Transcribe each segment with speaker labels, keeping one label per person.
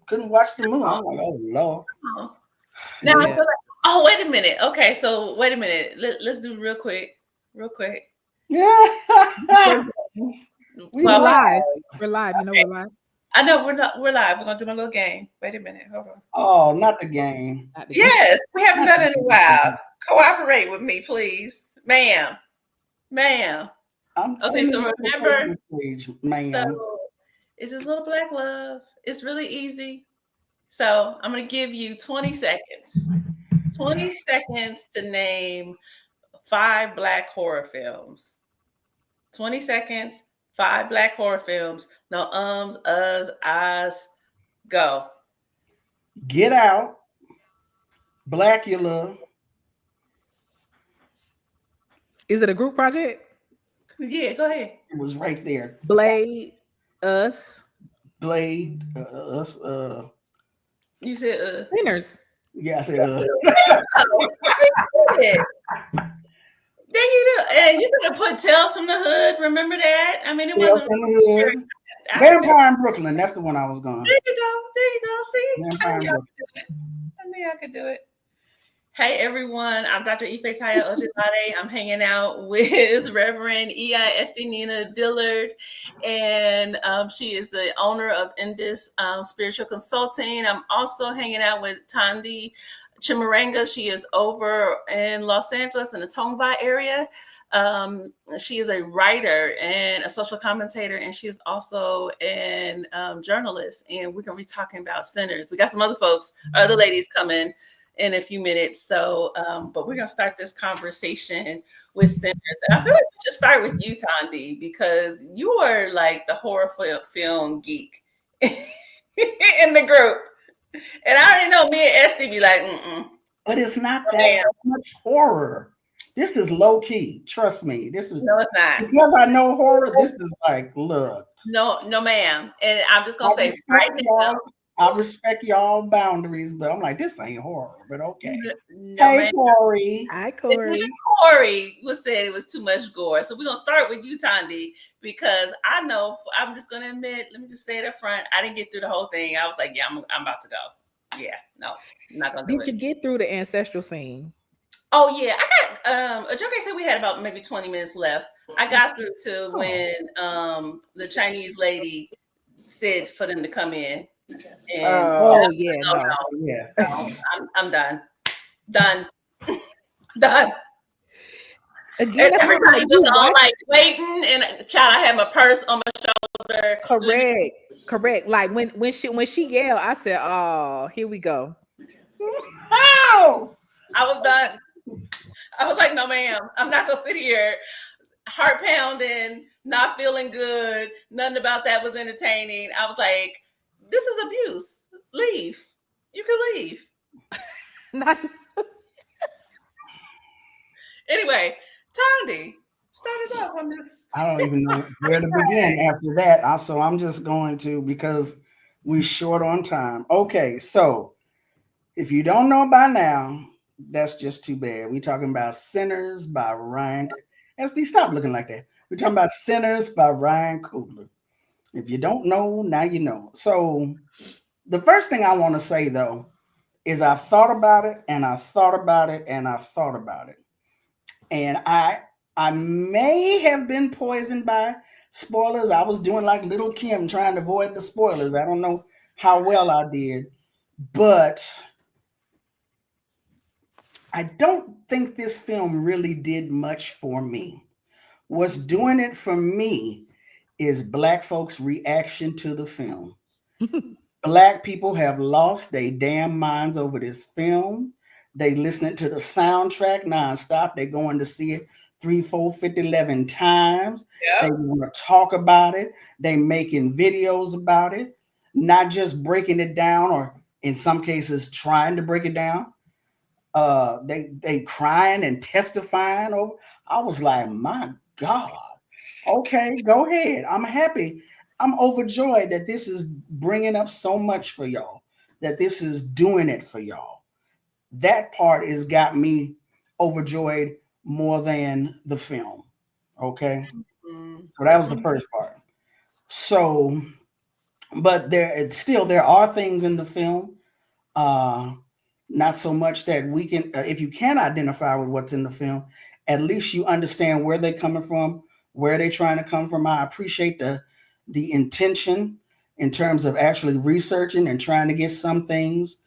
Speaker 1: couldn't watch the movie. I'm like, oh Lord.
Speaker 2: Now I feel like, oh, wait a minute. Okay, so wait a minute. Let's do real quick.
Speaker 1: Yeah.
Speaker 3: We're live. We're live. You know we're live.
Speaker 2: I know we're live. We're gonna do my little game. Wait a minute. Hold on.
Speaker 1: Oh, not the game.
Speaker 2: Yes, we haven't done it in a while. Cooperate with me, please, ma'am. Okay, so remember, so it's just little black love. It's really easy. So I'm gonna give you 20 seconds. 20 seconds to name 5 black horror films. 20 seconds, 5 black horror films. No ums, uhs, ahs. Go.
Speaker 1: Get Out. Blackula.
Speaker 3: Is it a group project?
Speaker 2: Yeah, go ahead.
Speaker 1: It was right there.
Speaker 3: Blade, Us.
Speaker 1: Blade, Us.
Speaker 2: You said
Speaker 3: Sinners.
Speaker 1: Yeah, I said
Speaker 2: There you do. And you could have put Tales from the Hood. Remember that? I mean, it wasn't.
Speaker 1: Vampire in Brooklyn. That's the one I was going.
Speaker 2: There you go. See, I knew I could do it. Hey everyone, I'm Dr. Ìfétáyò Òjélàdé. I'm hanging out with Reverend Estee Nena Dillard, and she is the owner of Indus Spiritual Consulting. I'm also hanging out with Chimurenga. She is over in Los Angeles in the Tongva area. She is a writer and a social commentator, and she is also an journalist. And we're going to be talking about sinners. We got some other ladies coming in a few minutes. So, but we're going to start this conversation with sinners. And I feel like we should start with you, Thandi, because you are like the horror film geek in the group. And I already know me and Estee be like,
Speaker 1: But it's not that much horror. This is low key. Trust me. This is
Speaker 2: no, it's not.
Speaker 1: Because I know horror. This is like, look.
Speaker 2: No, ma'am. And I'm just gonna say right now.
Speaker 1: I respect y'all boundaries, but I'm like, this ain't horror, but okay.
Speaker 2: No,
Speaker 1: hey, Corrie.
Speaker 3: Hi, Corrie.
Speaker 2: Corrie said it was too much gore. So we're gonna start with you, Thandi, because I know I'm just gonna admit, let me just say it up front. I didn't get through the whole thing. I was like, yeah, I'm about to go. Yeah, no, I'm not gonna do it.
Speaker 3: Did you get through the ancestral scene?
Speaker 2: Oh yeah, I got Ajoke said we had about maybe 20 minutes left. I got through to when the Chinese lady said for them to come in. And I'm done. Again, everybody was all like waiting, and child, I had my purse on my shoulder.
Speaker 3: Correct. Like when she yelled, I said, "Oh, here we go."
Speaker 2: Oh, I was done. I was like, "No, ma'am, I'm not gonna sit here, heart pounding, not feeling good. Nothing about that was entertaining." I was like, "This is abuse. Leave. You can leave." Anyway, Thandi, start us off on this.
Speaker 1: I don't even know where to begin after that. So I'm just going to, because we're short on time. Okay, so if you don't know by now, that's just too bad. We're talking about Sinners by Ryan. Estee, stop looking like that. We're talking about Sinners by Ryan Coogler. If you don't know, now you know. So the first thing I want to say, though, is I've thought about it, and I thought about it, and I thought about it. And I may have been poisoned by spoilers. I was doing like Little Kim, trying to avoid the spoilers. I don't know how well I did, but I don't think this film really did much for me. What's doing it for me is Black folks' reaction to the film. Black people have lost their damn minds over this film. They listening to the soundtrack nonstop. They going to see it 3, 4, 50, 11 times. Yep. They want to talk about it. They making videos about it, not just breaking it down, or in some cases trying to break it down. They crying and testifying over. I was like, my God. Okay, go ahead. I'm happy. I'm overjoyed that this is bringing up so much for y'all, that this is doing it for y'all. That part has got me overjoyed more than the film. Okay. So that was the first part. So But there are things in the film, not so much that we can, if you can identify with what's in the film, at least you understand where they're coming from, where they're trying to come from. I appreciate the intention in terms of actually researching and trying to get some things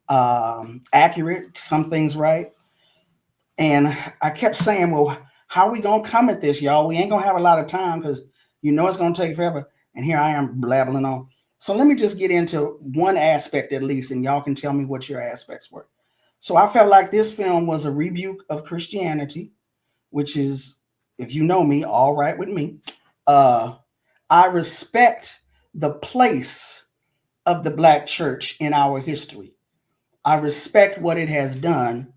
Speaker 1: accurate, some things right. And I kept saying, well, how are we going to come at this, y'all? We ain't going to have a lot of time because it's going to take forever. And here I am blabbling on. So let me just get into one aspect at least, and y'all can tell me what your aspects were. So I felt like this film was a rebuke of Christianity, which is, if you know me, all right with me. I respect the place of the Black church in our history. I respect what it has done.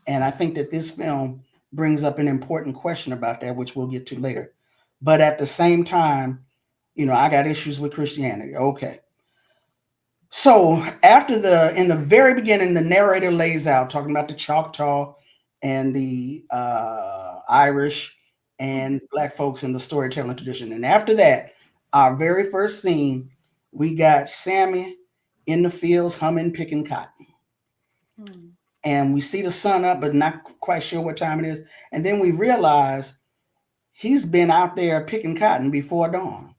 Speaker 1: And I think that this film brings up an important question about that, which we'll get to later. But at the same time, I got issues with Christianity. Okay. So in the very beginning, the narrator lays out talking about the Choctaw and the Irish and Black folks in the storytelling tradition. And after that, our very first scene, we got Sammy in the fields humming, picking cotton. And we see the sun up, but not quite sure what time it is. And then we realize he's been out there picking cotton before dawn.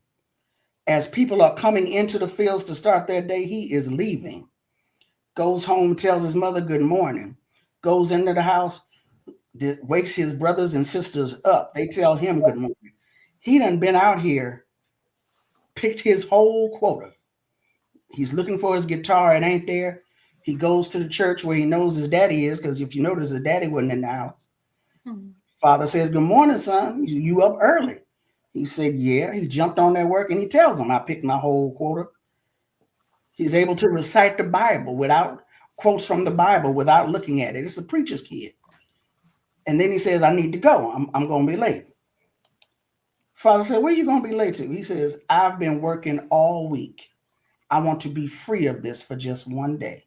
Speaker 1: As people are coming into the fields to start their day, he is leaving. Goes home, tells his mother good morning. Goes into the house, wakes his brothers and sisters up. They tell him good morning. He done been out here, picked his whole quota. He's looking for his guitar. It ain't there. He goes to the church where he knows his daddy is, because if you notice, his daddy wasn't in the house. Father says, good morning, son. You up early? He said, yeah. He jumped on that work, and he tells him, I picked my whole quota. He's able to recite the Bible without quotes from the Bible without looking at it. It's a preacher's kid. And then he says, I need to go. I'm going to be late. Father said, where are you going to be late to? He says, I've been working all week. I want to be free of this for just one day.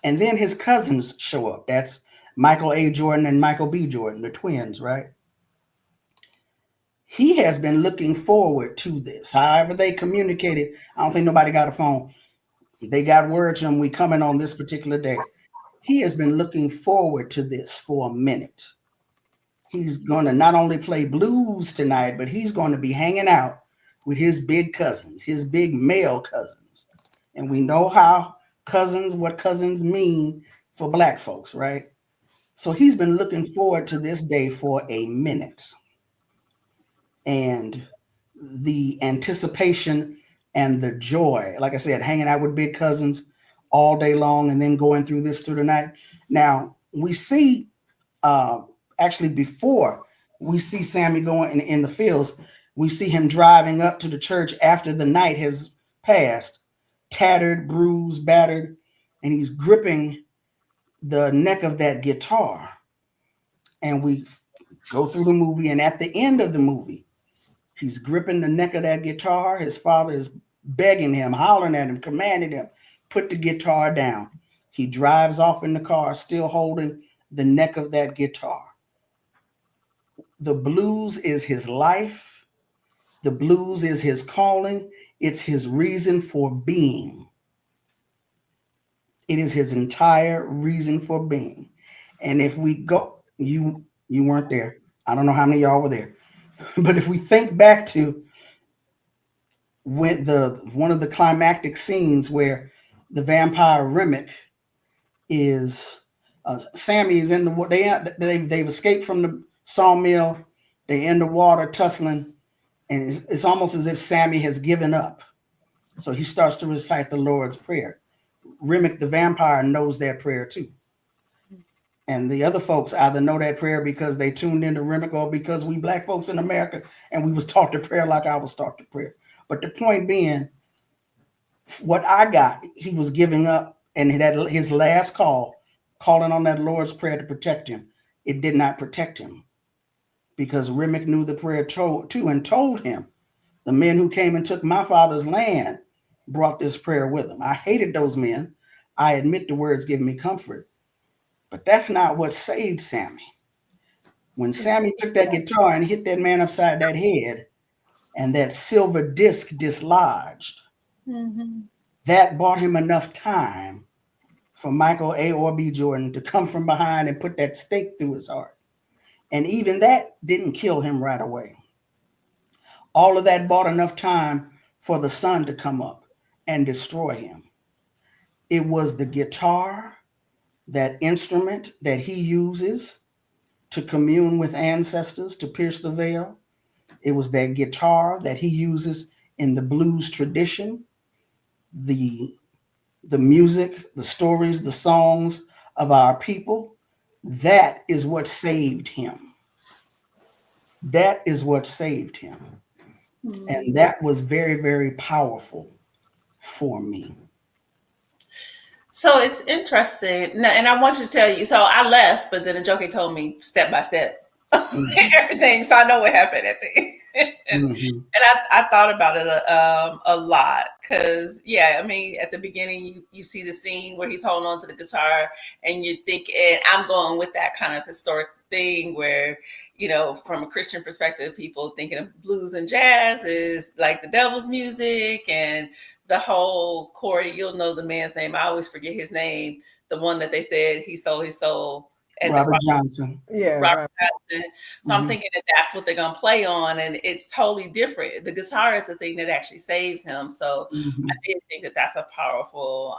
Speaker 1: And then his cousins show up. That's Michael A. Jordan and Michael B. Jordan, the twins, right? He has been looking forward to this. However they communicated, I don't think nobody got a phone. They got word to him, we coming on this particular day. He has been looking forward to this for a minute. He's going to not only play blues tonight, but he's going to be hanging out with his big cousins, his big male cousins. And we know what cousins mean for Black folks, right? So he's been looking forward to this day for a minute. And the anticipation and the joy, like I said, hanging out with big cousins all day long and then going through the night. Now, we see, actually before we see Sammy going in the fields, we see him driving up to the church after the night has passed, tattered, bruised, battered, and he's gripping the neck of that guitar. And we go through the movie, and at the end of the movie, he's gripping the neck of that guitar. His father is begging him, hollering at him, commanding him, put the guitar down. He drives off in the car, still holding the neck of that guitar. The blues is his life. The blues is his calling. It's his reason for being. It is his entire reason for being. And if we go, you weren't there. I don't know how many of y'all were there. But if we think back to when one of the climactic scenes where the vampire Remick is Sammy is in they've escaped from the sawmill. They're in the water tussling, and it's almost as if Sammy has given up. So he starts to recite the Lord's Prayer. Remick the vampire knows that prayer too. And the other folks either know that prayer because they tuned into Remick or because we Black folks in America and we was taught to prayer like I was taught to prayer. But the point being, what I got, he was giving up, and his last call, calling on that Lord's Prayer to protect him. It did not protect him because Remick knew the prayer too and told him, the men who came and took my father's land brought this prayer with them. I hated those men. I admit the words give me comfort. But that's not what saved Sammy. When Sammy took that guitar and hit that man upside that head, and that silver disc dislodged, That bought him enough time for Michael A. or B. Jordan to come from behind and put that stake through his heart. And even that didn't kill him right away. All of that bought enough time for the sun to come up and destroy him. It was the guitar, that instrument that he uses to commune with ancestors, to pierce the veil. It was that guitar that he uses in the blues tradition, the music, the stories, the songs of our people. That is what saved him. That is what saved him. And that was very, very powerful for me.
Speaker 2: So it's interesting. And I want you to tell you, so I left, but then the Joker told me step by step everything. So I know what happened at the end. And I thought about it a lot because, yeah, I mean, at the beginning, you see the scene where he's holding on to the guitar and you think, and I'm going with that kind of historic thing where, you know, from a Christian perspective, people thinking of blues and jazz is like the devil's music, and the whole Corrie, you'll know the man's name. I always forget his name. The one that they said he sold his soul.
Speaker 1: Robert Johnson.
Speaker 3: Yeah.
Speaker 2: Robert Johnson. So I'm thinking that that's what they're going to play on. And it's totally different. The guitar is the thing that actually saves him. So I did think that that's a powerful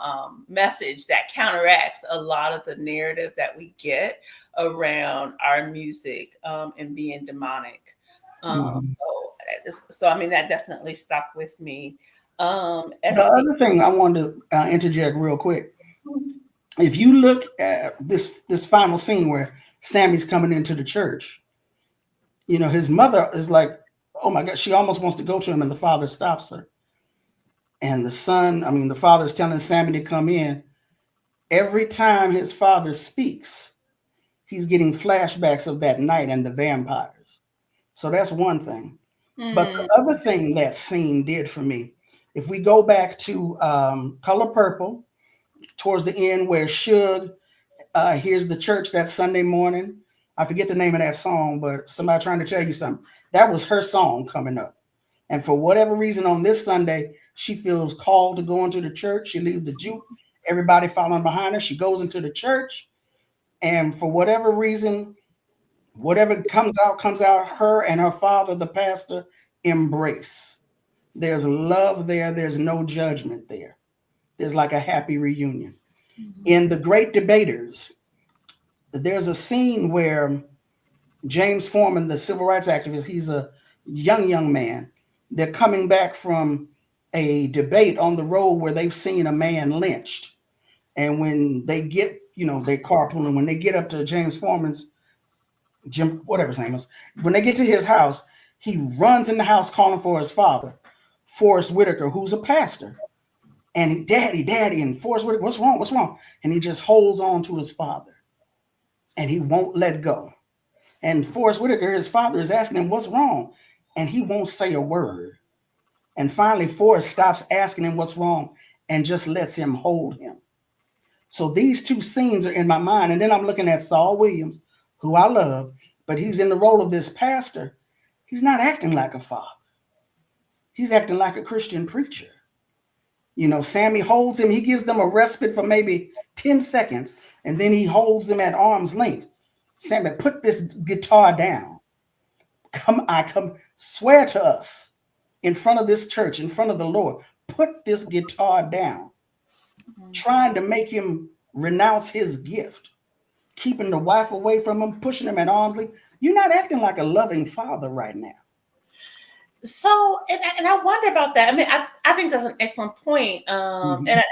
Speaker 2: message that counteracts a lot of the narrative that we get around our music and being demonic. So I mean, that definitely stuck with me.
Speaker 1: The other thing I wanted to interject real quick. If you look at this final scene where Sammy's coming into the church, you know, his mother is like, oh my God, she almost wants to go to him, and the father stops her. And the father's telling Sammy to come in. Every time his father speaks, he's getting flashbacks of that night and the vampires. So that's one thing. But the other thing that scene did for me, if we go back to Color Purple, towards the end where Suge hears the church that Sunday morning. I forget the name of that song, but somebody trying to tell you something. That was her song coming up. And for whatever reason on this Sunday, she feels called to go into the church. She leaves the juke, everybody following behind her. She goes into the church. And for whatever reason, whatever comes out, her and her father, the pastor, embrace. There's love there. There's no judgment there. There's like a happy reunion. In The Great Debaters, there's a scene where James Foreman, the civil rights activist, he's a young man. They're coming back from a debate on the road where they've seen a man lynched. And when they get, they carpooling, when they get up to James Foreman's, whatever his name is, when they get to his house, he runs in the house calling for his father, Forrest Whitaker, who's a pastor. And daddy, and Forrest Whitaker, what's wrong? And he just holds on to his father and he won't let go. And Forrest Whitaker, his father, is asking him what's wrong, and he won't say a word. And finally, Forrest stops asking him what's wrong and just lets him hold him. So these two scenes are in my mind. And then I'm looking at Saul Williams, who I love, but he's in the role of this pastor. He's not acting like a father. He's acting like a Christian preacher. Sammy holds him. He gives them a respite for maybe 10 seconds, and then he holds them at arm's length. Sammy, put this guitar down. Swear to us in front of this church, in front of the Lord, put this guitar down. Trying to make him renounce his gift, keeping the wife away from him, pushing him at arm's length. You're not acting like a loving father right now.
Speaker 2: So, and I wonder about that. I mean, I think that's an excellent point. And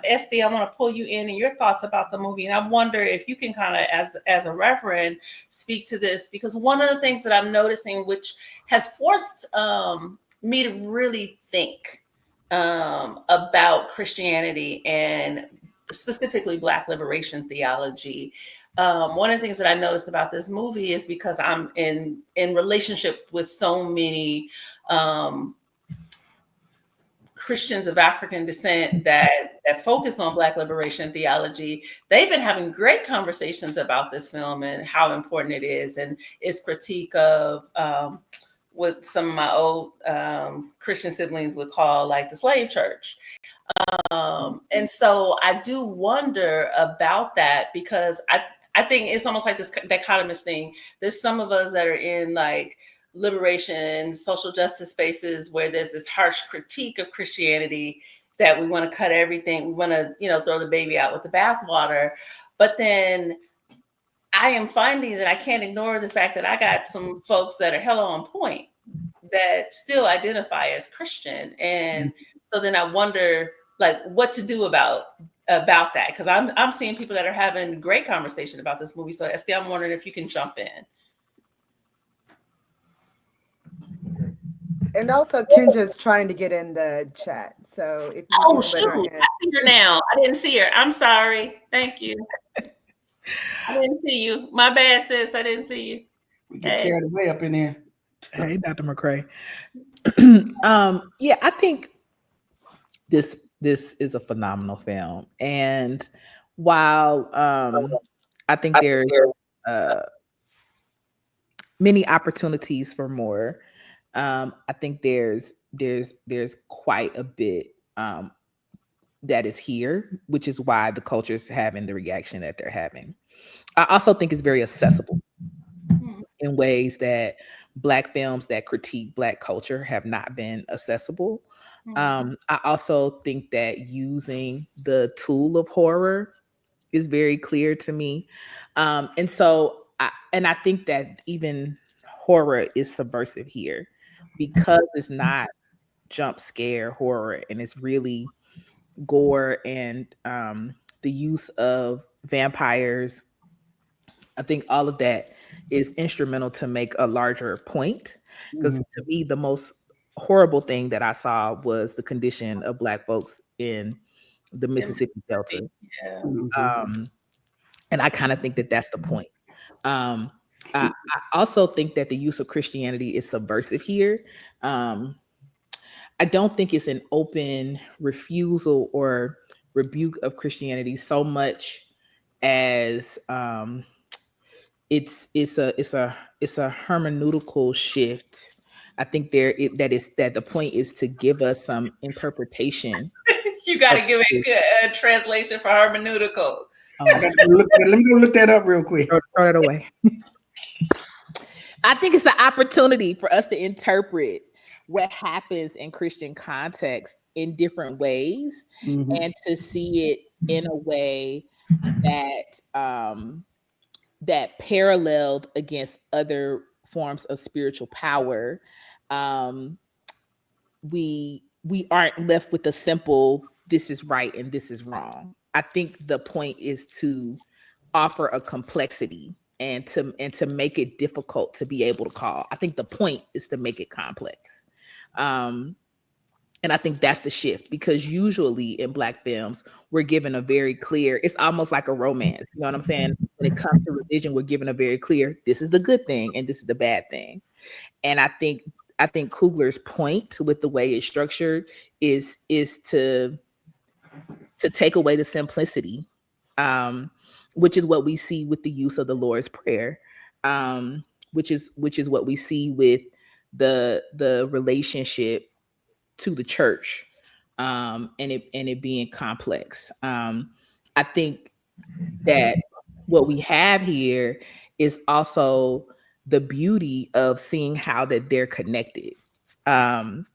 Speaker 2: Estee, I want to pull you in and your thoughts about the movie. And I wonder if you can kind of, as a reverend, speak to this, because one of the things that I'm noticing, which has forced me to really think about Christianity and specifically Black liberation theology. One of the things that I noticed about this movie is because I'm in relationship with so many Christians of African descent that focus on Black liberation theology. They've been having great conversations about this film and how important it is, and its critique of what some of my old Christian siblings would call like the slave church. And so I do wonder about that, because I think it's almost like this dichotomous thing. There's some of us that are in like liberation, social justice spaces where there's this harsh critique of Christianity, that we want to cut everything. We want to, throw the baby out with the bathwater. But then I am finding that I can't ignore the fact that I got some folks that are hella on point that still identify as Christian. And so then I wonder like what to do about that. Because I'm seeing people that are having great conversation about this movie. So Estee, I'm wondering if you can jump in.
Speaker 4: And also Kenja's trying to get in the chat. So if you
Speaker 2: I see her now. I didn't see her. I'm sorry. Thank you. I didn't see you. My bad, sis. I didn't see you.
Speaker 1: We get carried away up in there.
Speaker 3: Hey, Dr. McCray. Yeah, I think this is a phenomenal film. And while I think there's many opportunities for more, I think there's quite a bit that is here, which is why the culture is having the reaction that they're having. I also think it's very accessible in ways that Black films that critique Black culture have not been accessible. I also think that using the tool of horror is very clear to me. And so I think that even horror is subversive here, because it's not jump scare horror, and it's really gore and the use of vampires. I think all of that is instrumental to make a larger point. Because to me, the most horrible thing that I saw was the condition of Black folks in the Mississippi Delta. And I kind of think that that's the point. I also think that the use of Christianity is subversive here. I don't think it's an open refusal or rebuke of Christianity so much as it's a hermeneutical shift. I think that the point is to give us some interpretation.
Speaker 2: You got to give it a translation for hermeneutical.
Speaker 1: Let me go look that up real quick.
Speaker 3: Throw it away. I think it's an opportunity for us to interpret what happens in Christian context in different ways, and to see it in a way that that paralleled against other forms of spiritual power. We aren't left with a simple "this is right" and "this is wrong." I think the point is to offer a complexity and to make it difficult to be able to call. I think the point is to make it complex. And I think that's the shift, because usually in Black films, we're given a very clear, it's almost like a romance. You know what I'm saying? When it comes to religion, we're given a very clear, this is the good thing and this is the bad thing. And I think Coogler's point with the way it's structured is to take away the simplicity, which is what we see with the use of the Lord's Prayer, which is what we see with the relationship to the church, and it being complex. I think that what we have here is also the beauty of seeing how that they're connected. And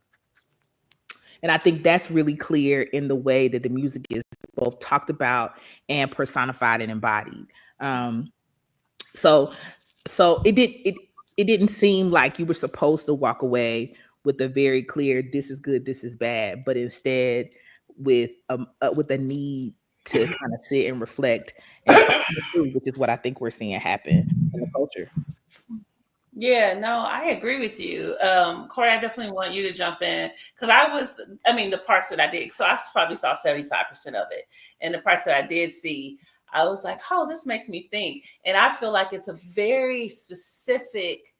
Speaker 3: I think that's really clear in the way that the music is both talked about and personified and embodied. So it didn't seem like you were supposed to walk away with a very clear, this is good, this is bad, but instead with a need to kind of sit and reflect, which is what I think we're seeing happen in the culture.
Speaker 2: Yeah, no, I agree with you. Corrie, I definitely want you to jump in, because the parts that I did, so I probably saw 75% of it. And the parts that I did see, I was like, oh, this makes me think. And I feel like it's a very specific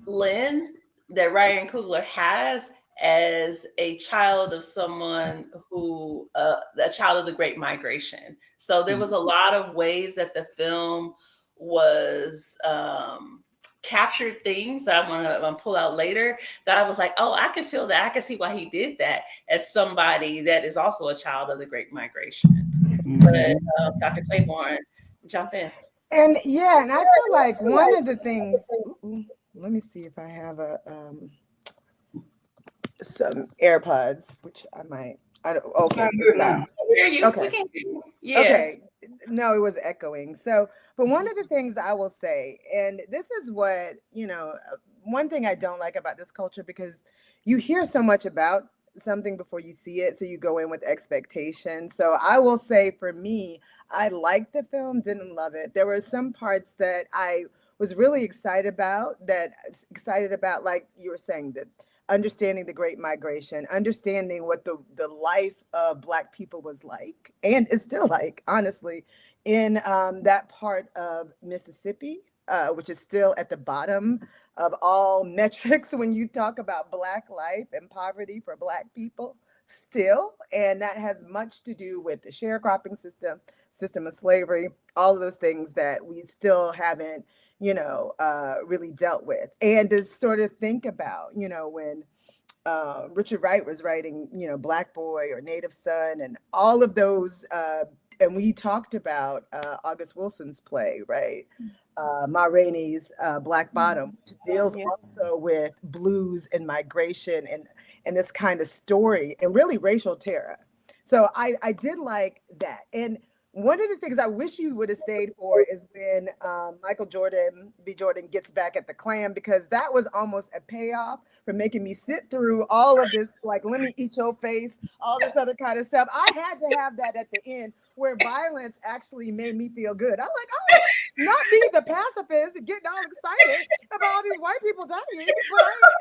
Speaker 2: lens that Ryan Coogler has as a child of someone who, a child of the Great Migration. So there was a lot of ways that the film was captured things that I'm gonna pull out later that I was like, oh, I can feel that. I can see why he did that as somebody that is also a child of the Great Migration. But Dr. Claiborne, jump in.
Speaker 4: And yeah, and I feel like one of the things, let me see if I have some AirPods, which I might. I don't. Okay.
Speaker 2: Hear you.
Speaker 4: Okay.
Speaker 2: We can hear you. Yeah.
Speaker 4: Okay. No, it was echoing. So, but one of the things I will say, and this is what, one thing I don't like about this culture, because you hear so much about something before you see it, so you go in with expectation. So I will say, for me, I liked the film, didn't love it. There were some parts that I was really excited about, like you were saying, that understanding the Great Migration, understanding what the life of Black people was like, and is still like, honestly, in that part of Mississippi, which is still at the bottom of all metrics when you talk about Black life and poverty for Black people still. And that has much to do with the sharecropping system of slavery, all of those things that we still haven't really dealt with. And to sort of think about, when Richard Wright was writing, Black Boy or Native Son and all of those, and we talked about August Wilson's play, right? Ma Rainey's Black Bottom, which deals also with blues and migration and this kind of story and really racial terror. So I did like that. And one of the things I wish you would have stayed for is when Michael B. Jordan gets back at the Klan, because that was almost a payoff for making me sit through all of this, like, let me eat your face, all this other kind of stuff. I had to have that at the end where violence actually made me feel good. I'm like, oh, not be the pacifist and getting all excited about all these white people dying, but I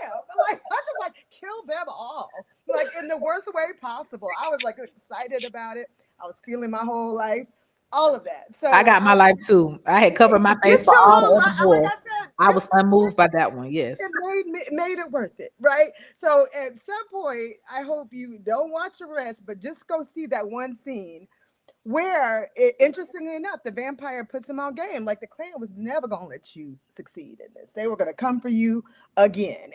Speaker 4: am. Like, I just like kill them all, like in the worst way possible. I was like excited about it. I was feeling my whole life, all of that. So
Speaker 3: I got my life too. I had covered my face for all the other war.
Speaker 4: like I said,
Speaker 3: I was unmoved by that one. Yes,
Speaker 4: it made it worth it, right? So at some point, I hope you don't watch the rest, but just go see that one scene where, interestingly enough, the vampire puts him on game. Like, the Klan was never going to let you succeed in this. They were going to come for you again.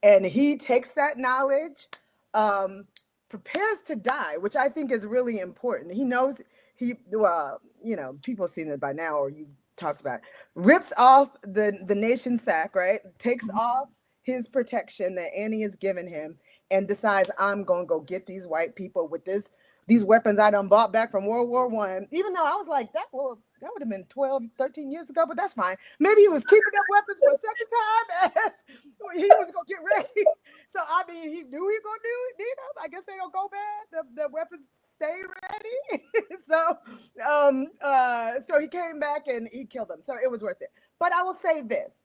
Speaker 4: And he takes that knowledge, prepares to die, which I think is really important. He knows people have seen it by now, or you talked about it. Rips off the nation sack, right? Takes off his protection that Annie has given him and decides, I'm going to go get these white people with these weapons I done bought back from World War I, even though I was like, that would have been 12, 13 years ago, but that's fine. Maybe he was keeping up weapons for a second time as he was going to get ready. So, I mean, he knew he was going to do it. I guess they don't go bad. The weapons stay ready. So he came back and he killed them. So it was worth it. But I will say this,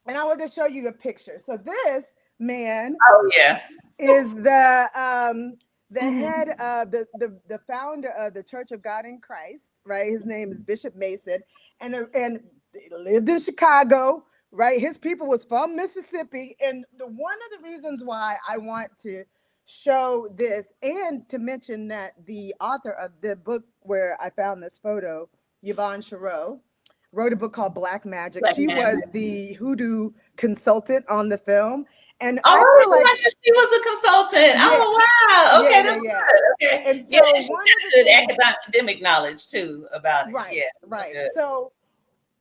Speaker 4: and I want to show you a picture. So this man is the head of the founder of the Church of God in Christ, right? His name is Bishop Mason, and he lived in Chicago, right? His people was from Mississippi, and one of the reasons why I want to show this and to mention that the author of the book where I found this photo, Yvonne Chareau, wrote a book called Black Magic. She was the hoodoo consultant on the film. And I feel like
Speaker 2: she was a consultant. Yeah. Oh wow! Okay, that's good. Okay,
Speaker 4: and so one of the
Speaker 2: academic knowledge too about it.
Speaker 4: Right, right. So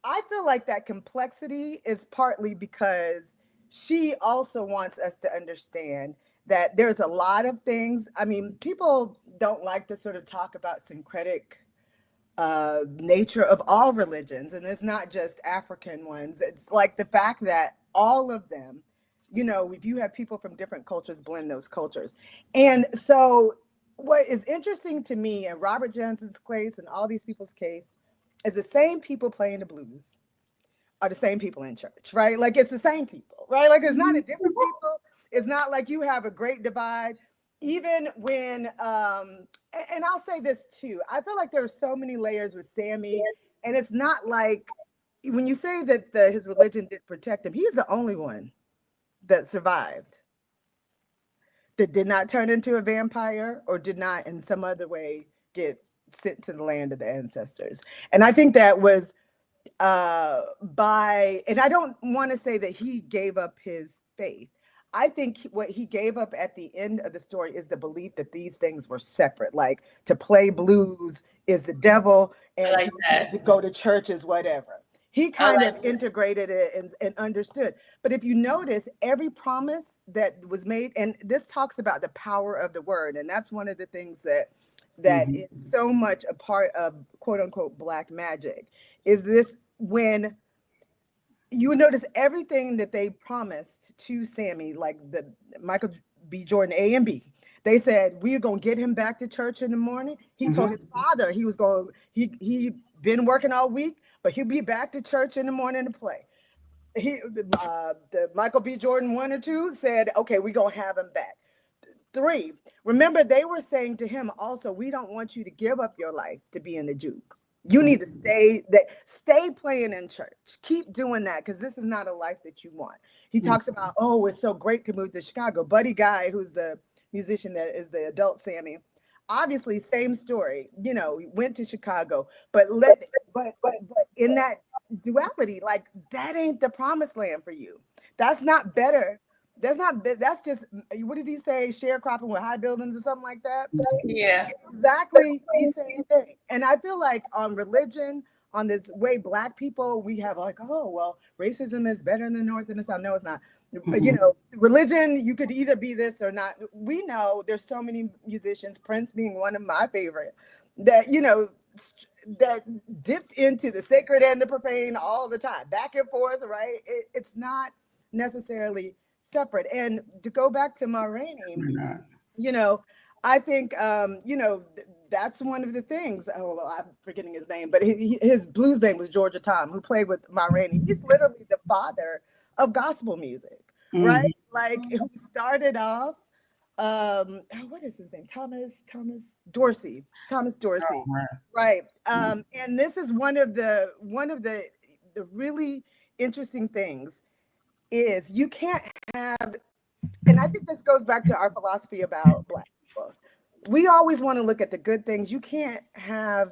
Speaker 4: I feel like that complexity is partly because she also wants us to understand that there's a lot of things. I mean, people don't like to sort of talk about syncretic nature of all religions, and it's not just African ones. It's like the fact that all of them, if you have people from different cultures, blend those cultures. And so what is interesting to me in Robert Johnson's case and all these people's case is the same people playing the blues are the same people in church, right? Like, it's the same people, right? Like, it's not a different people. It's not like you have a great divide. Even when, and I'll say this too, I feel like there are so many layers with Sammy, and it's not like, when you say that his religion did protect him, he's the only one that survived, that did not turn into a vampire or did not in some other way get sent to the land of the ancestors. And I think that was and I don't want to say that he gave up his faith. I think what he gave up at the end of the story is the belief that these things were separate. Like to play blues is the devil, and to go to church is whatever. He kind of integrated it and understood. But if you notice, every promise that was made, and this talks about the power of the word, and that's one of the things that is so much a part of quote unquote black magic, is this when you would notice everything that they promised to Sammy, like the Michael B. Jordan A and B. They said, we're going to get him back to church in the morning. He told his father he was going, he been working all week, but he'll be back to church in the morning to play. The Michael B. Jordan 1 or 2 said, okay, we're going to have him back. 3, remember they were saying to him also, we don't want you to give up your life to be in the juke. You need to stay playing in church. Keep doing that, because this is not a life that you want. He talks about, oh, it's so great to move to Chicago. Buddy Guy, who's the musician that is the adult Sammy, obviously same story. You know, he went to Chicago, but in that duality, like that ain't the promised land for you. That's not better. That's just, what did he say? Sharecropping with high buildings or something like that?
Speaker 2: Yeah.
Speaker 4: Exactly the same thing. And I feel like on religion, on this way black people, we have like, oh, well, racism is better in the North than the South. No, it's not. You know, religion, you could either be this or not. We know there's so many musicians, Prince being one of my favorite, that, you know, that dipped into the sacred and the profane all the time, back and forth, right? It's not necessarily separate. And to go back to Ma Rainey, you know, I think, you know, that's one of the things. Oh, well, I'm forgetting his name, but his blues name was Georgia Tom, who played with Ma Rainey. He's literally the father of gospel music, right? Like, who started off, what is his name? Thomas Dorsey, right? And this is one of the really interesting things is you can't have, and I think this goes back to our philosophy about black people. We always want to look at the good things. You can't have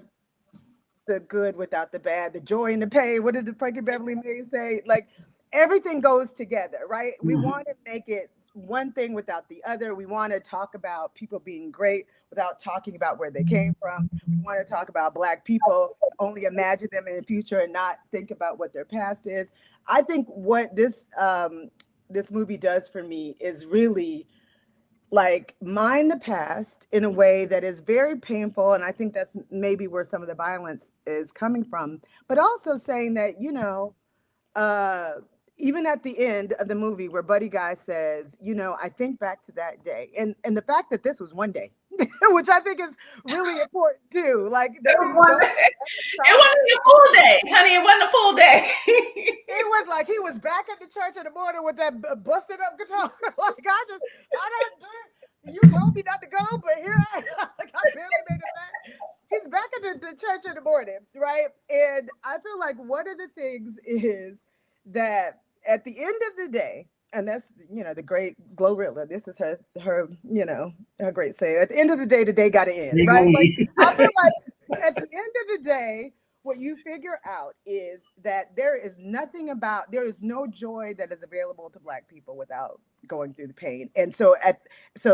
Speaker 4: the good without the bad, the joy and the pain. What did the Frankie Beverly May say? Like, everything goes together, right? We want to make it one thing without the other. We want to talk about people being great without talking about where they came from. We want to talk about black people, only imagine them in the future and not think about what their past is. I think what this movie does for me is really like mine the past in a way that is very painful. And I think that's maybe where some of the violence is coming from, but also saying that, you know, even at the end of the movie where Buddy Guy says, you know, I think back to that day, and the fact that this was one day, which I think is really important too. Like,
Speaker 2: it wasn't a full day, honey. It wasn't a full day.
Speaker 4: It was like he was back at the church in the morning with that busted up guitar. Like, you told me not to go, but here I barely made it back. He's back at the church in the morning, right? And I feel like one of the things is that at the end of the day, and that's, you know, the great Glorilla, this is her, you know, her great saying, at the end of the day got to end, right? Like, I feel like at the end of the day, what you figure out is that there is no joy that is available to black people without going through the pain. And so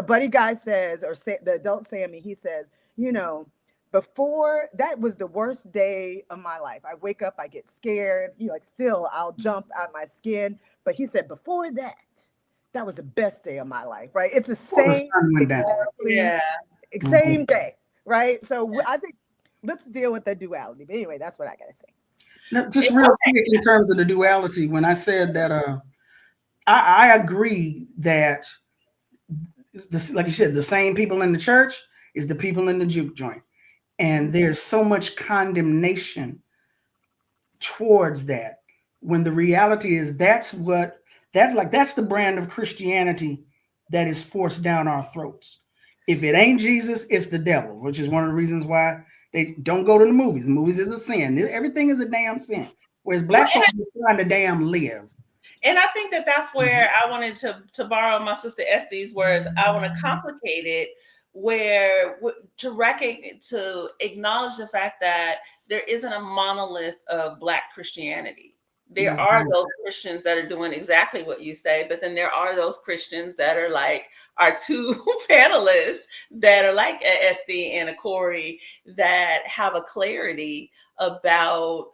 Speaker 4: Buddy Guy says, or the adult Sammy, he says, you know, before that was the worst day of my life. I wake up, I get scared, you know, like still I'll jump out my skin. But he said, before that was the best day of my life, right? It's the same day, right? So I think let's deal with the duality. But anyway, that's what I gotta say.
Speaker 1: Now, just real quick in terms of the duality, when I said that, I agree that this, like you said, the same people in the church is the people in the juke joint. And there's so much condemnation towards that, when the reality is that's the brand of Christianity that is forced down our throats. If it ain't Jesus, it's the devil, which is one of the reasons why they don't go to the movies. The movies is a sin. Everything is a damn sin. Whereas black folks are trying to damn live.
Speaker 2: And I think that's where I wanted to borrow my sister Estee's words. I want to complicate it where to acknowledge the fact that there isn't a monolith of Black Christianity. There are those Christians that are doing exactly what you say, but then there are those Christians that are like our two panelists that are like a Estee and a Corrie that have a clarity about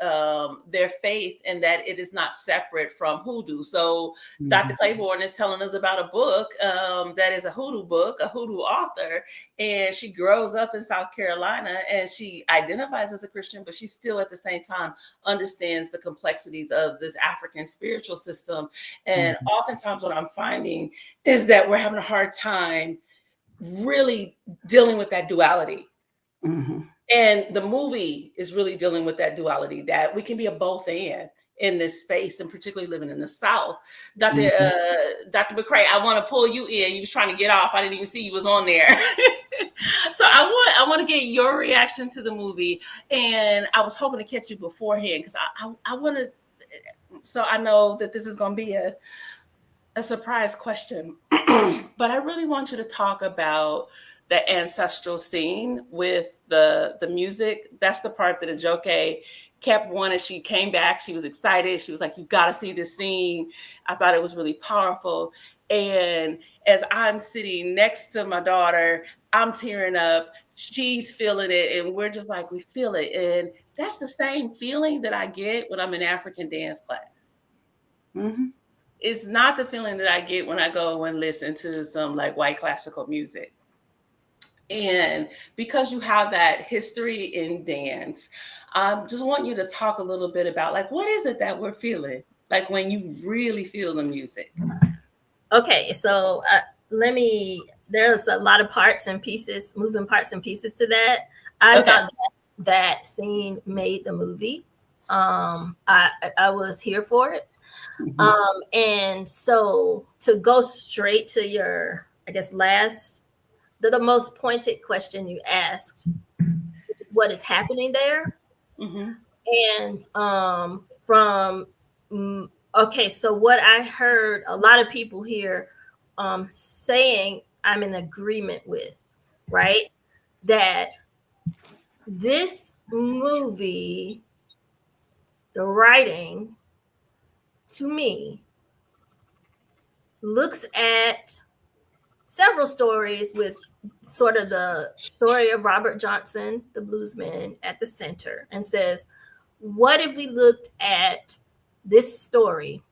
Speaker 2: their faith and that it is not separate from hoodoo. So Dr. Claiborne is telling us about a book that is a hoodoo book, a hoodoo author, and she grows up in South Carolina and she identifies as a Christian, but she still at the same time understands the complexities of this African spiritual system. And oftentimes what I'm finding is that we're having a hard time really dealing with that duality. And the movie is really dealing with that duality, that we can be a both and in this space, and particularly living in the South. Dr. McCray, I want to pull you in. You was trying to get off. I didn't even see you was on there. So I want to get your reaction to the movie. And I was hoping to catch you beforehand because I want to, so I know that this is going to be a surprise question, but I really want you to talk about the ancestral scene with the music. That's the part that Ajoke kept wanting. She came back. She was excited. She was like, you got to see this scene. I thought it was really powerful. And as I'm sitting next to my daughter, I'm tearing up. She's feeling it. And we're just like, we feel it. And that's the same feeling that I get when I'm in African dance class. It's not the feeling that I get when I go and listen to some like white classical music. And because you have that history in dance, I just want you to talk a little bit about like, what is it that we're feeling? Like when you really feel the music.
Speaker 5: Okay, so there's a lot of parts and pieces, moving parts and pieces to that. I thought that scene made the movie. I was here for it. And so to go straight to your, I guess, the most pointed question you asked, which is what is happening there. And so what I heard a lot of people here saying I'm in agreement with, right? That this movie, the writing, to me, looks at several stories with sort of the story of Robert Johnson, the bluesman, at the center, and says, what if we looked at this story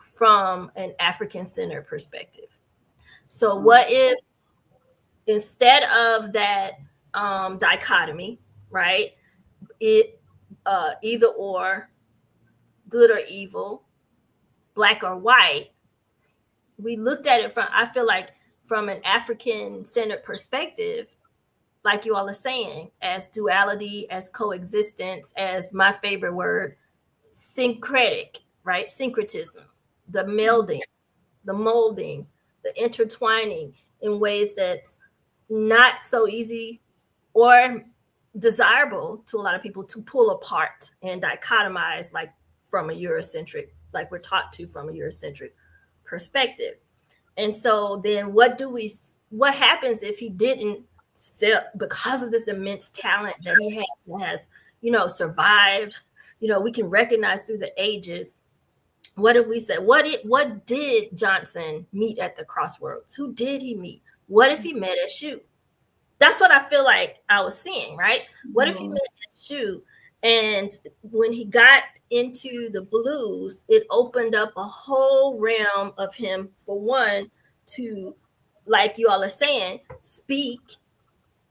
Speaker 5: from an African-centered perspective? So what if instead of that dichotomy, right, it either or, good or evil, Black or white, we looked at it I feel like from an African-centered perspective, like you all are saying, as duality, as coexistence, as my favorite word, syncretic, right? Syncretism, the melding, the molding, the intertwining in ways that's not so easy or desirable to a lot of people to pull apart and dichotomize, like from a Eurocentric, like we're taught to from a Eurocentric perspective. And so then what happens if he didn't sell, because of this immense talent that he has, survived, we can recognize through the ages. What if we said, what did Johnson meet at the crossroads? Who did he meet? What if he met at Shoe? That's what I feel like I was seeing, right? What if he met at Shoe? And when he got into the blues, it opened up a whole realm of him, for one, to, like you all are saying, speak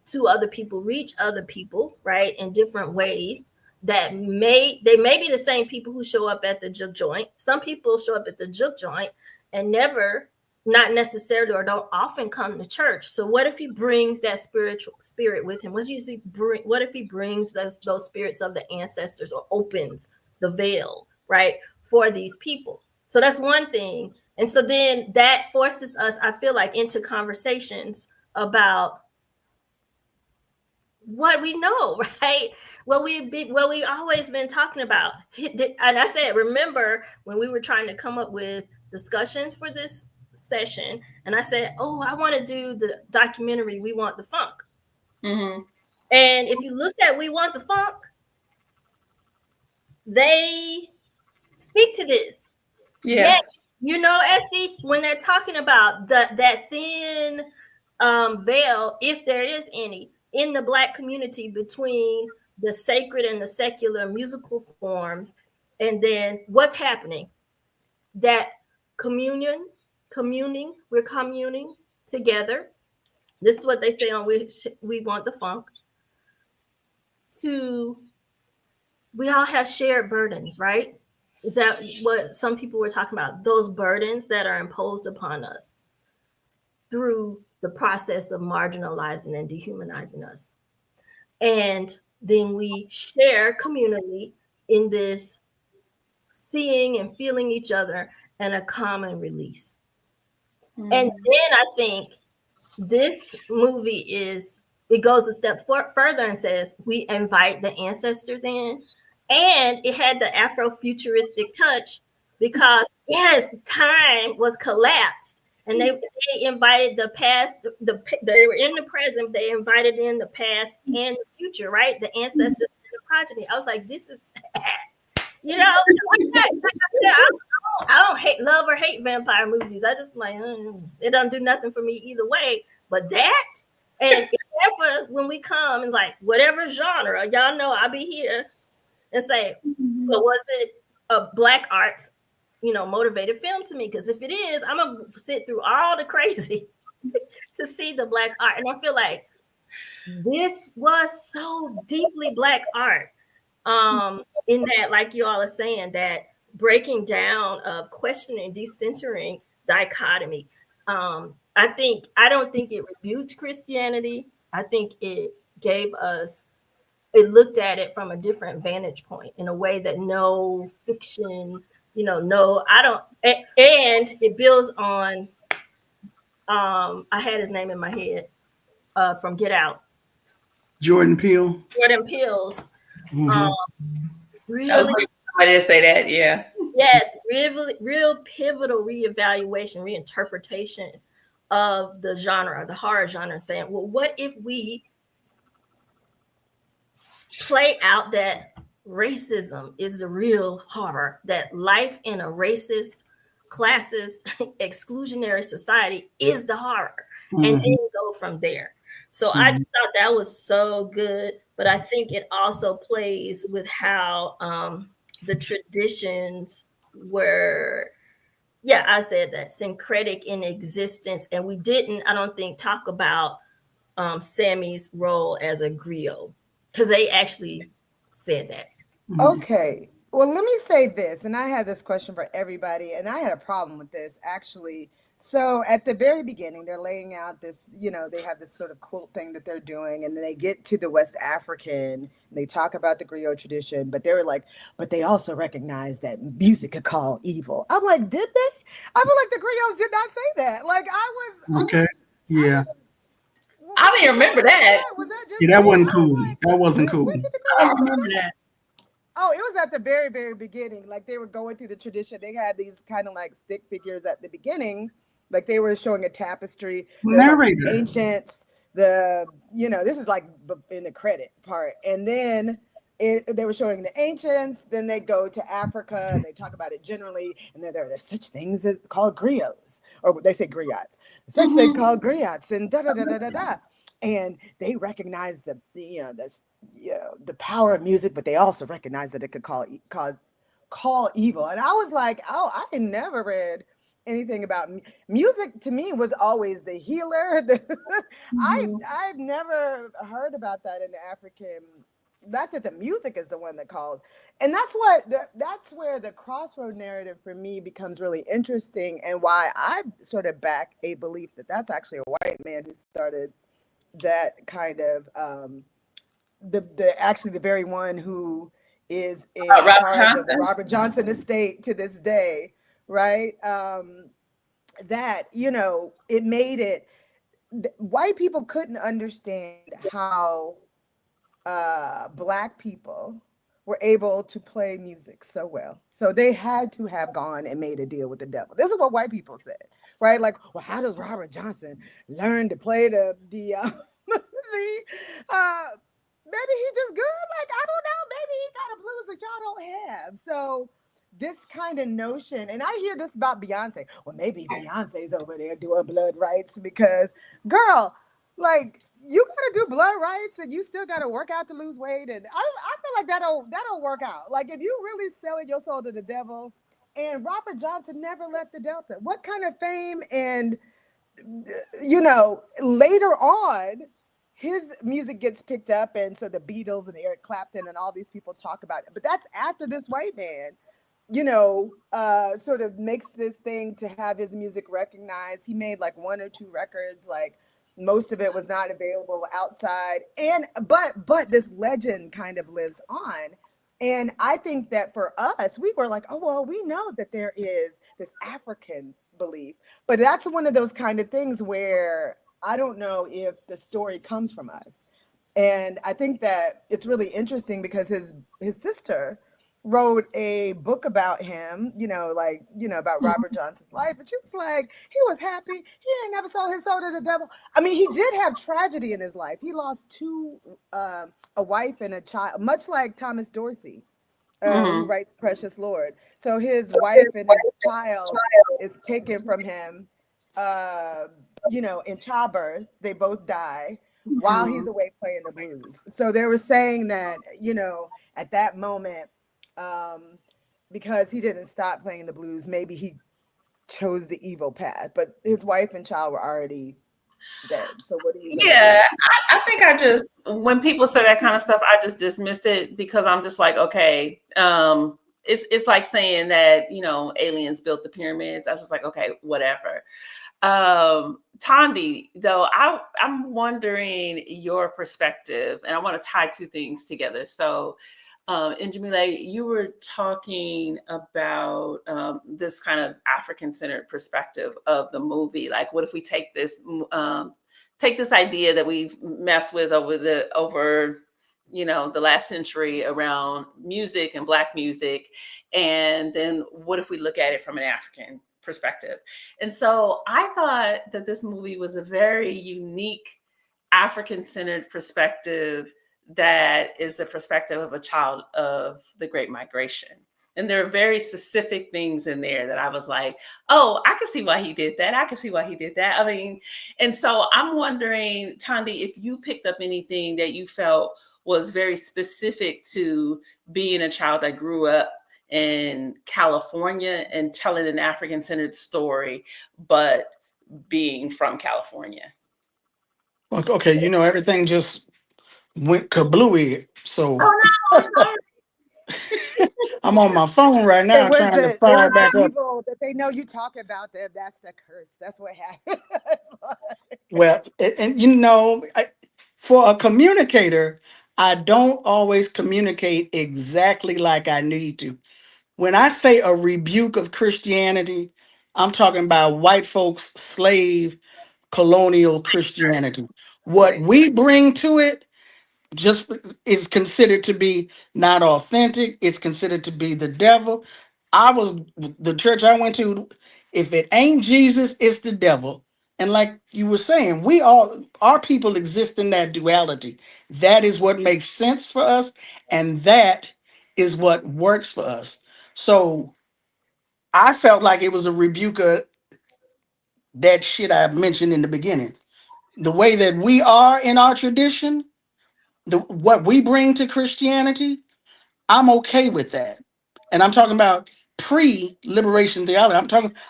Speaker 5: to other people, reach other people, right, in different ways that they may be the same people who show up at the juke joint. Some people show up at the juke joint and not necessarily or don't often come to church. So what if he brings that spiritual spirit with him? What if he brings those spirits of the ancestors, or opens the veil, right, for these people? So that's one thing. And so then that forces us, I feel like, into conversations about what we know, right? What we always been talking about. And I said, remember when we were trying to come up with discussions for this session, and I said, "Oh, I want to do the documentary We Want the Funk."
Speaker 2: Mm-hmm.
Speaker 5: And if you looked at We Want the Funk, they speak to this.
Speaker 2: Yeah.
Speaker 5: Yet, you know, Estee, when they're talking about that thin veil, if there is any, in the Black community between the sacred and the secular musical forms, and then what's happening? That communing, we're communing together. This is what they say on We Want the Funk. We all have shared burdens, right? Is that what some people were talking about? Those burdens that are imposed upon us through the process of marginalizing and dehumanizing us. And then we share communally in this seeing and feeling each other and a common release. Mm-hmm. And then I think this movie it goes a step further and says we invite the ancestors in. And it had the Afrofuturistic touch because, yes, time was collapsed. And they invited the past, they were in the present, they invited in the past and the future, right? The ancestors and the progeny. I was like, this is, you know, I don't love or hate vampire movies. I just like, it doesn't do nothing for me either way. But that, and when we come and like, whatever genre, y'all know I'll be here. And say, well, was it a Black arts, motivated film to me? Because if it is, I'm gonna sit through all the crazy to see the Black art. And I feel like this was so deeply Black art. In that, like you all are saying, that breaking down of questioning, decentering dichotomy. I don't think it rebuked Christianity. I think it gave us. It looked at it from a different vantage point in a way that no fiction, and it builds on, I had his name in my head from Get Out.
Speaker 1: Jordan Peele's.
Speaker 5: Mm-hmm.
Speaker 2: Really, I was waiting for somebody to say that, yeah.
Speaker 5: Yes, real pivotal reevaluation, reinterpretation of the genre, the horror genre, saying, well, what if we play out that racism is the real horror, that life in a racist, classist, exclusionary society is the horror, and then go from there. So I just thought that was so good, but I think it also plays with how the traditions were, I said that, syncretic in existence, and we didn't, I don't think, talk about Sammy's role as a griot. Because they actually said that.
Speaker 4: Okay. Well, let me say this, and I had this question for everybody, and I had a problem with this, actually. So at the very beginning, they're laying out this, they have this sort of quilt thing that they're doing, and then they get to the West African, and they talk about the griot tradition, but they were like, but they also recognize that music could call evil. I'm like, did they? I feel like the griots did not say that. Like,
Speaker 2: I don't even remember that.
Speaker 1: That wasn't cool. That wasn't cool.
Speaker 2: I don't remember that.
Speaker 4: Oh, it was at the very, very beginning. Like they were going through the tradition. They had these kind of like stick figures at the beginning. Like they were showing a tapestry.
Speaker 1: Narrator.
Speaker 4: Ancients. This is like in the credit part. And then they were showing the ancients. Then they go to Africa and they talk about it generally. And then there's such things as called griots, or they say griots. Such thing called griots, and da. And they recognize the power of music, but they also recognize that it could call evil. And I was like, oh, I had never read anything about music. To me, was always the healer. I've never heard about that in the African. Not that the music is the one that calls. And that's where the crossroad narrative for me becomes really interesting, and why I sort of back a belief that that's actually a white man who started that kind of the very one who is in charge of the Robert Johnson estate to this day, right? That it made it. White people couldn't understand how Black people were able to play music so well, so they had to have gone and made a deal with the devil. This is what white people said. right? Like, well, how does Robert Johnson learn to play the maybe he's just good. Like, I don't know. Maybe he got a blues that y'all don't have. So this kind of notion, and I hear this about Beyonce. Well, maybe Beyonce's over there doing blood rights because, girl, like, you gotta do blood rights and you still gotta work out to lose weight. And I feel like that'll work out. Like, if you really selling your soul to the devil, and Robert Johnson never left the Delta, what kind of fame? And later on, his music gets picked up, and so the Beatles and Eric Clapton and all these people talk about it. But that's after this white man, sort of makes this thing to have his music recognized. He made like 1 or 2 records, like most of it was not available outside. But this legend kind of lives on. And I think that for us, we were like, oh, well, we know that there is this African belief, but that's one of those kind of things where I don't know if the story comes from us. And I think that it's really interesting because his sister wrote a book about him, about Robert Johnson's life. And she was like, he was happy. He ain't never sold his soul to the devil. I mean, he did have tragedy in his life. He lost 2, a wife and a child, much like Thomas Dorsey, who writes Precious Lord. So his wife and his child is taken from him, in childbirth. They both die while he's away playing the blues. So they were saying that, at that moment, because he didn't stop playing the blues, maybe he chose the evil path, but his wife and child were already dead. So what do you think?
Speaker 2: I think when people say that kind of stuff, I just dismiss it because I'm just like, okay, it's like saying that, aliens built the pyramids. I was just like, okay, whatever. Thandi, though, I'm wondering your perspective, and I want to tie 2 things together. So, Njamile, you were talking about this kind of African-centered perspective of the movie. Like, what if we take this idea that we've messed with over the last century around music and Black music, and then what if we look at it from an African perspective? And so I thought that this movie was a very unique African-centered perspective that is the perspective of a child of the Great Migration. And there are very specific things in there that I was like, oh, I can see why he did that. I can see why he did that. I mean, and so I'm wondering, Thandi, if you picked up anything that you felt was very specific to being a child that grew up in California and telling an African-centered story, but being from California.
Speaker 1: Okay, everything just went kablooey. So I'm on my phone right now trying to fire back up.
Speaker 4: That they know you talk about them. That's the curse. That's what happened.
Speaker 1: Well, and for a communicator, I don't always communicate exactly like I need to. When I say a rebuke of Christianity, I'm talking about white folks' slave colonial Christianity. What we bring to it just is considered to be not authentic. It's considered to be the devil. The church I went to, if it ain't Jesus, it's the devil. And like you were saying, our people exist in that duality. That is what makes sense for us. And that is what works for us. So I felt like it was a rebuke of that shit I mentioned in the beginning. The way that we are in our tradition, what we bring to Christianity, I'm okay with that. And I'm talking about pre-liberation theology.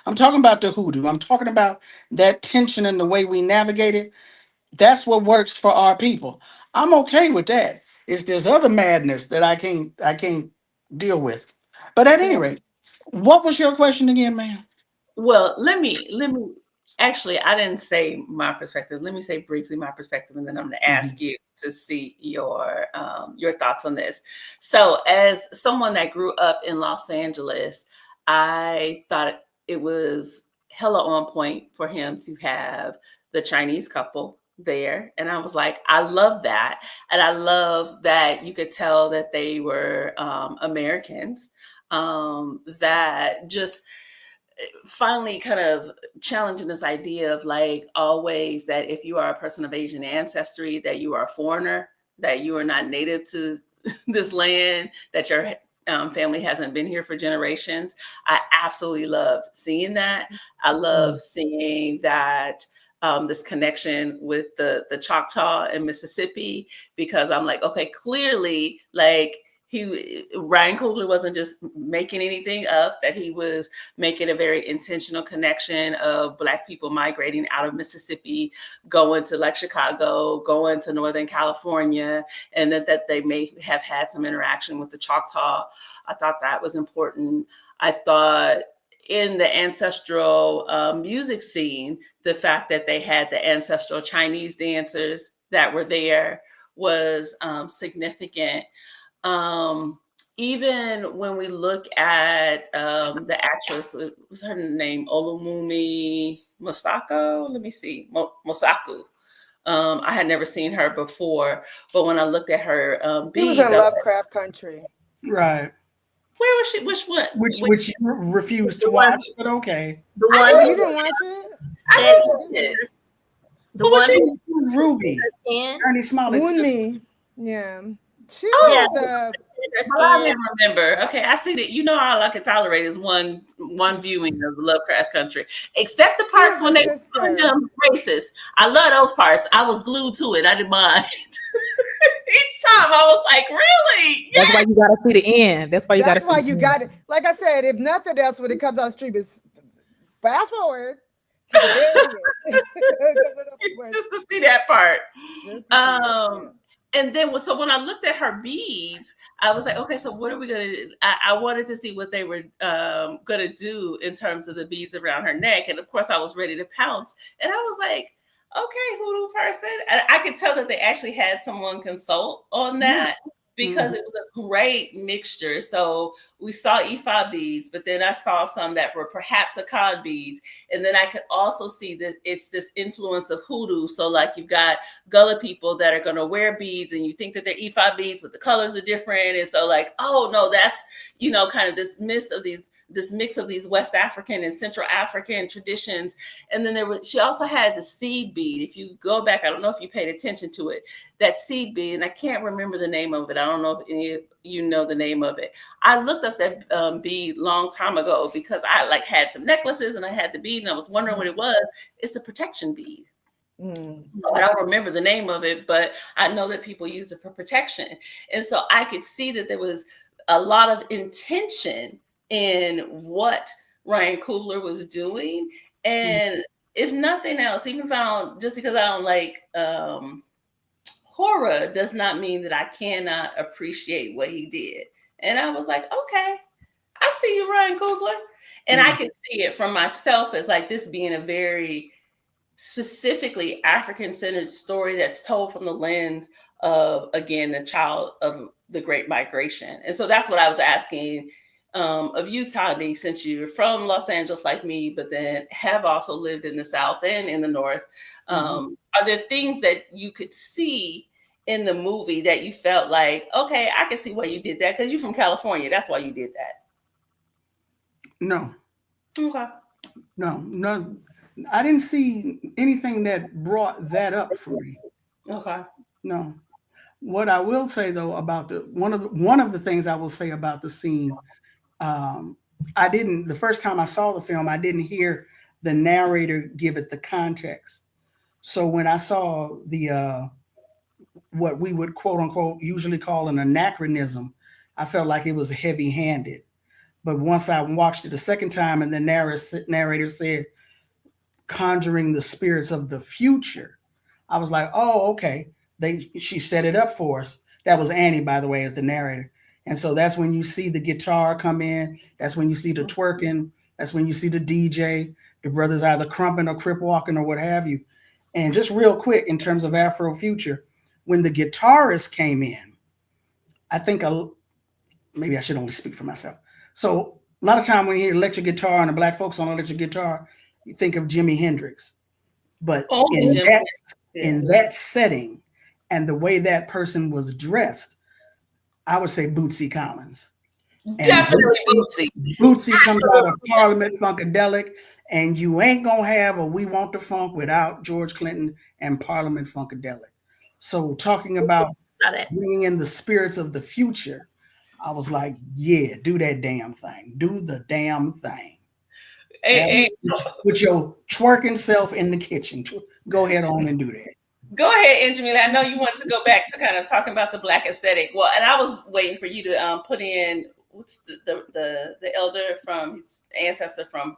Speaker 1: I'm talking about the hoodoo. I'm talking about that tension and the way we navigate it. That's what works for our people. I'm okay with that. It's this other madness that I can't deal with. But at any rate, what was your question again, ma'am?
Speaker 2: Well, let me actually, I didn't say my perspective. Let me say briefly my perspective, and then I'm going to ask you to see your thoughts on this. So as someone that grew up in Los Angeles, I thought it was hella on point for him to have the Chinese couple there. And I was like, I love that. And I love that you could tell that they were Americans, that just finally kind of challenging this idea of like always that if you are a person of Asian ancestry, that you are a foreigner, that you are not native to this land, that your family hasn't been here for generations. I absolutely loved seeing that. I love seeing that this connection with the Choctaw in Mississippi, because I'm like, okay, clearly, like Ryan Coogler wasn't just making anything up, that he was making a very intentional connection of Black people migrating out of Mississippi, going to like Chicago, going to Northern California, and that they may have had some interaction with the Choctaw. I thought that was important. I thought in the ancestral music scene, the fact that they had the ancestral Chinese dancers that were there was significant. Even when we look at the actress, what was her name? Olumumi Masako? Let me see. Mosaku. I had never seen her before, but when I looked at her beads,
Speaker 4: she was in Lovecraft Country.
Speaker 1: Right.
Speaker 2: Where was she? Which one?
Speaker 1: Which you refused to watch, but okay.
Speaker 5: The one
Speaker 4: you didn't watch it?
Speaker 2: I did.
Speaker 5: The one
Speaker 1: Ruby. Ernie Smiley's sister.
Speaker 4: Mooney. Yeah. She was the.
Speaker 2: I didn't remember. Okay, I see that. You know, all I can tolerate is one viewing of Lovecraft Country, except the parts when they were them racist. I love those parts. I was glued to it. I didn't mind. Each time I was like, really?
Speaker 3: That's why you gotta see the end. That's why you gotta.
Speaker 4: That's why you got it. Like I said, if nothing else, when it comes on stream, it's fast forward. To the
Speaker 2: just to see that part. And then, so when I looked at her beads, I was like, okay, so what are we going to do? I wanted to see what they were going to do in terms of the beads around her neck. And of course, I was ready to pounce. And I was like, okay, hoodoo person. I could tell that they actually had someone consult on that, because it was a great mixture. So we saw Ifa beads, but then I saw some that were perhaps Akan beads. And then I could also see that it's this influence of hoodoo. So like you've got Gullah people that are going to wear beads and you think that they're Ifa beads, but the colors are different. And so like, oh no, that's, you know, kind of this mix of these West African and Central African traditions. And then she also had the seed bead. If you go back, I don't know if you paid attention to it, that seed bead, and I can't remember the name of it. I don't know if any of you know the name of it. I looked up that bead long time ago because I like had some necklaces and I had the bead and I was wondering what it was. It's a protection bead. So I don't remember the name of it, but I know that people use it for protection. And so I could see that there was a lot of intention in what Ryan Coogler was doing. And if nothing else, even if just because I don't like horror does not mean that I cannot appreciate what he did. And I was like, okay, I see you, Ryan Coogler. And I could see it from myself as like this being a very specifically African-centered story that's told from the lens of, again, the child of the Great Migration. And so that's what I was asking of you, Thandi, since you're from Los Angeles like me, but then have also lived in the South and in the North. Are there things that you could see in the movie that you felt like, okay, I can see why you did that because you're from California. That's why you did that.
Speaker 1: No.
Speaker 2: Okay.
Speaker 1: No. I didn't see anything that brought that up for me.
Speaker 2: Okay.
Speaker 1: No. What I will say though about one of the things I will say about the scene, the first time I saw the film, I didn't hear the narrator give it the context. So when I saw the what we would quote unquote usually call an anachronism, I felt like it was heavy-handed. But once I watched it a second time and the narrator said, conjuring the spirits of the future, I was like, oh, okay. She set it up for us. That was Annie, by the way, as the narrator. And so that's when you see the guitar come in. That's when you see the twerking. That's when you see the DJ, the brothers either crumping or crip walking or what have you. And just real quick, in terms of Afrofuture, when the guitarist came in, I think maybe I should only speak for myself. So a lot of time when you hear electric guitar and the Black folks on electric guitar, you think of Jimi Hendrix. But in that setting and the way that person was dressed, I would say Bootsy Collins.
Speaker 2: Definitely Bootsy.
Speaker 1: Bootsy comes out of Parliament Funkadelic, and you ain't gonna have a We Want the Funk without George Clinton and Parliament Funkadelic. So talking about bringing in the spirits of the future, I was like, yeah, do that damn thing. Do the damn thing. With your twerking self in the kitchen. Go ahead on and do that.
Speaker 2: Go ahead, Angelina. I know you want to go back to kind of talking about the Black aesthetic. Well, and I was waiting for you to put in what's the elder from his ancestor from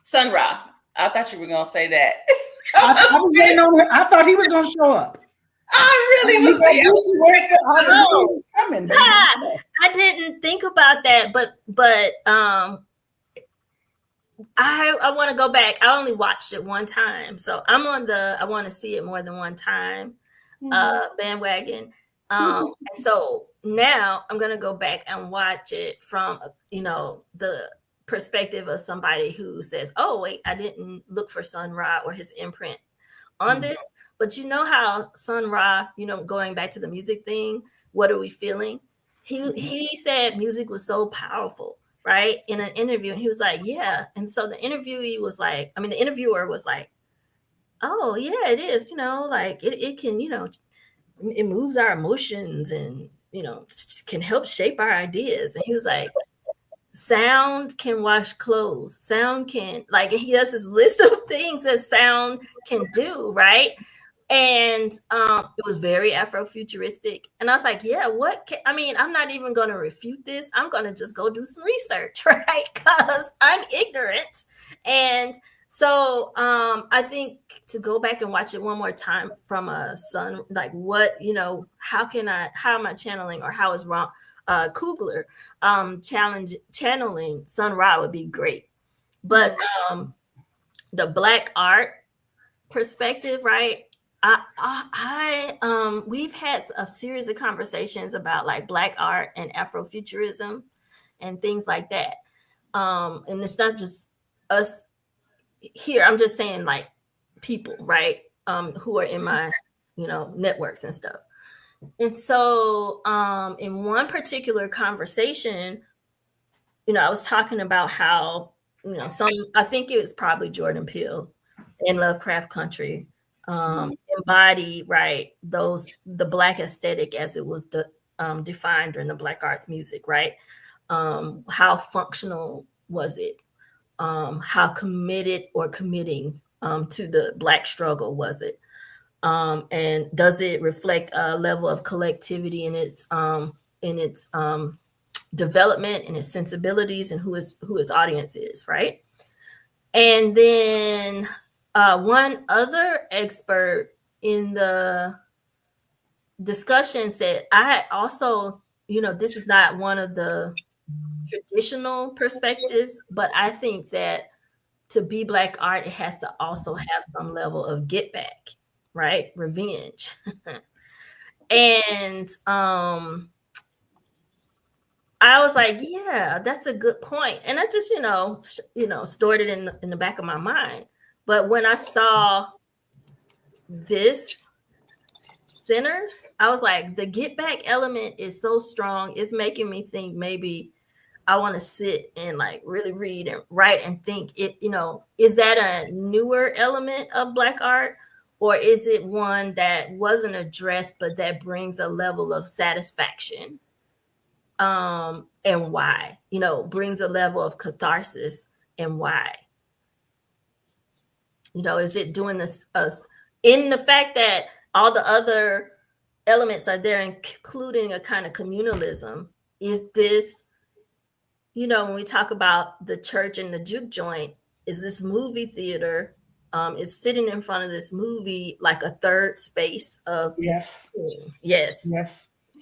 Speaker 2: Sun Ra. I thought you were gonna say that.
Speaker 1: I was waiting on it. I thought he was gonna show up.
Speaker 2: I really was
Speaker 5: coming. I didn't think about that, but I want to go back. I only watched it one time, so I'm on the I want to see it more than one time bandwagon. And so now I'm gonna go back and watch it from the perspective of somebody who says, "Oh wait, I didn't look for Sun Ra or his imprint on this." But you know how Sun Ra, going back to the music thing, what are we feeling? He said music was so powerful, right? In an interview, and he was like, yeah. And so the interviewer was like, oh yeah, it is, like it can, it moves our emotions and, can help shape our ideas. And he was like, sound can wash clothes. Sound can, he has this list of things that sound can do, right? And it was very Afrofuturistic. And I was like, yeah, I'm not even going to refute this. I'm going to just go do some research, right? Because I'm ignorant. And so I think to go back and watch it one more time from a Sun, how am I channeling, or how is Coogler channeling Sun Ra would be great. But the Black art perspective, right? We've had a series of conversations about Black art and Afrofuturism and things like that. And it's not just us here. I'm just saying people, right? Who are in my, networks and stuff. And so in one particular conversation, I was talking about how, I think it was probably Jordan Peele in Lovecraft Country, embody, right, the Black aesthetic as it was defined during the Black arts music, right? How functional was it? How committed or committing to the Black struggle was it? And does it reflect a level of collectivity in its development and its sensibilities and who its audience is, right? And then one other expert in the discussion said, I also, this is not one of the traditional perspectives, but I think that to be Black art, it has to also have some level of get back, right? Revenge. And I was like, yeah, that's a good point. And I just, stored it in the back of my mind. But when I saw this Sinners, I was like, the get back element is so strong. It's making me think maybe I want to sit and really read and write and think it, is that a newer element of Black art, or is it one that wasn't addressed, but that brings a level of satisfaction? And why, brings a level of catharsis, and why? Is it doing this in the fact that all the other elements are there, including a kind of communalism? Is this, when we talk about the church and the juke joint, is this movie theater, is sitting in front of this movie like a third space of
Speaker 1: yes.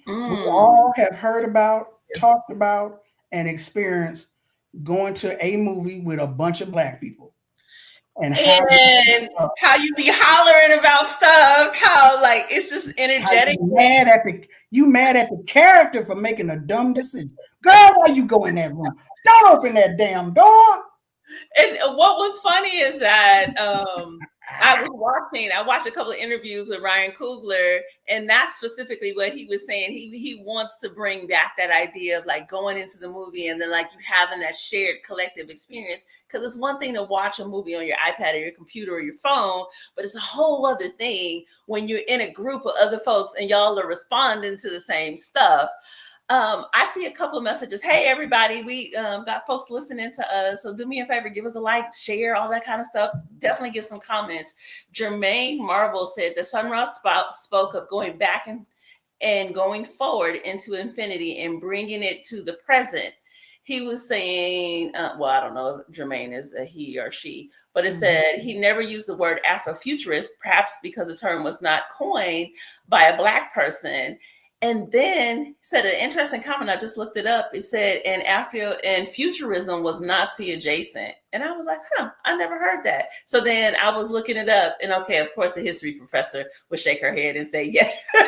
Speaker 5: We
Speaker 1: all have heard about, talked about, and experienced going to a movie with a bunch of Black people. And
Speaker 2: how you be hollering about stuff, how it's just energetic.
Speaker 1: You mad at the character for making a dumb decision. Girl, why you go in that room? Don't open that damn door.
Speaker 2: And what was funny is that I watched a couple of interviews with Ryan Coogler, and that's specifically what he was saying. He wants to bring back that idea of like going into the movie and then like you having that shared collective experience. Because it's one thing to watch a movie on your iPad or your computer or your phone, but it's a whole other thing when you're in a group of other folks and y'all are responding to the same stuff. I see a couple of messages. Hey, everybody, we got folks listening to us. So do me a favor, give us a like, share, all that kind of stuff. Definitely give some comments. Jermaine Marvel said the Sunrise spoke of going back and going forward into infinity and bringing it to the present. He was saying, well, I don't know if Jermaine is a he or she, but it said he never used the word Afrofuturist, perhaps because the term was not coined by a Black person. And then said an interesting comment. I just looked it up. It said, and futurism was Nazi adjacent. And I was like, I never heard that. So then I was looking it up. And okay, of course, the history professor would shake her head and say, yes. So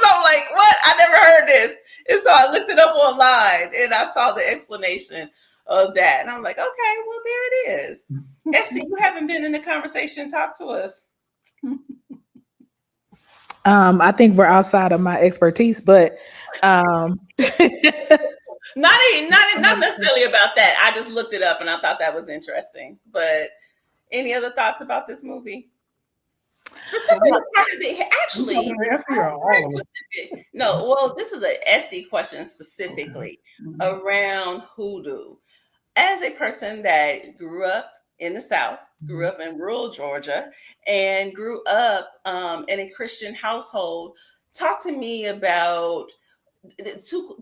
Speaker 2: I'm like, what? I never heard this. And so I looked it up online and I saw the explanation of that. And I'm like, okay, well, there it is. Estee, you haven't been in the conversation. Talk to us.
Speaker 3: I think we're outside of my expertise, but
Speaker 2: not necessarily about that. I just looked it up and I thought that was interesting. But any other thoughts about this movie? Actually, no. Well, this is an Estee question specifically around hoodoo. As a person that grew up in the South, grew up in rural Georgia, and grew up in a Christian household, talk to me about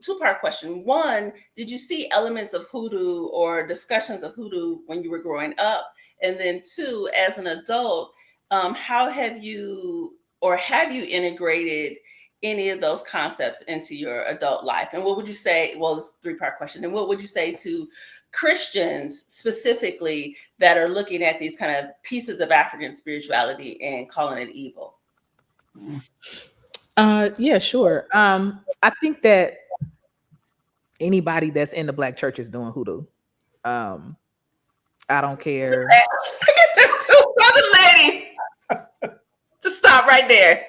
Speaker 2: two-part question. One, did you see elements of hoodoo or discussions of hoodoo when you were growing up? And then two, as an adult, how have you integrated any of those concepts into your adult life? And what would you say? Well, it's a three-part question. And what would you say to Christians specifically that are looking at these kind of pieces of African spirituality and calling it evil?
Speaker 3: Yeah, sure. I think that anybody that's in the Black church is doing hoodoo. I don't care.
Speaker 2: Look at the two Southern ladies. Just stop right there.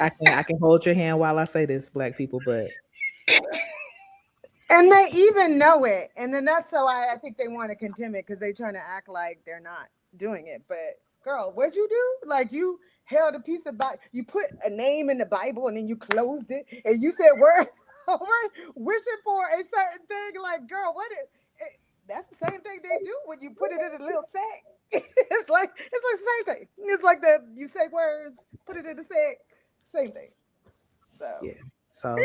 Speaker 3: I can hold your hand while I say this, Black people, but
Speaker 4: and they even know it, and then that's so I think they want to condemn it because they're trying to act like they're not doing it. But girl, what'd you do? Like you held a piece of Bible, you put a name in the Bible, and then you closed it, and you said words wishing for a certain thing. Like, girl, that's the same thing they do when you put it in a little sack. It's like the same thing. It's like you say words, put it in the sack, same thing. So
Speaker 3: yeah. So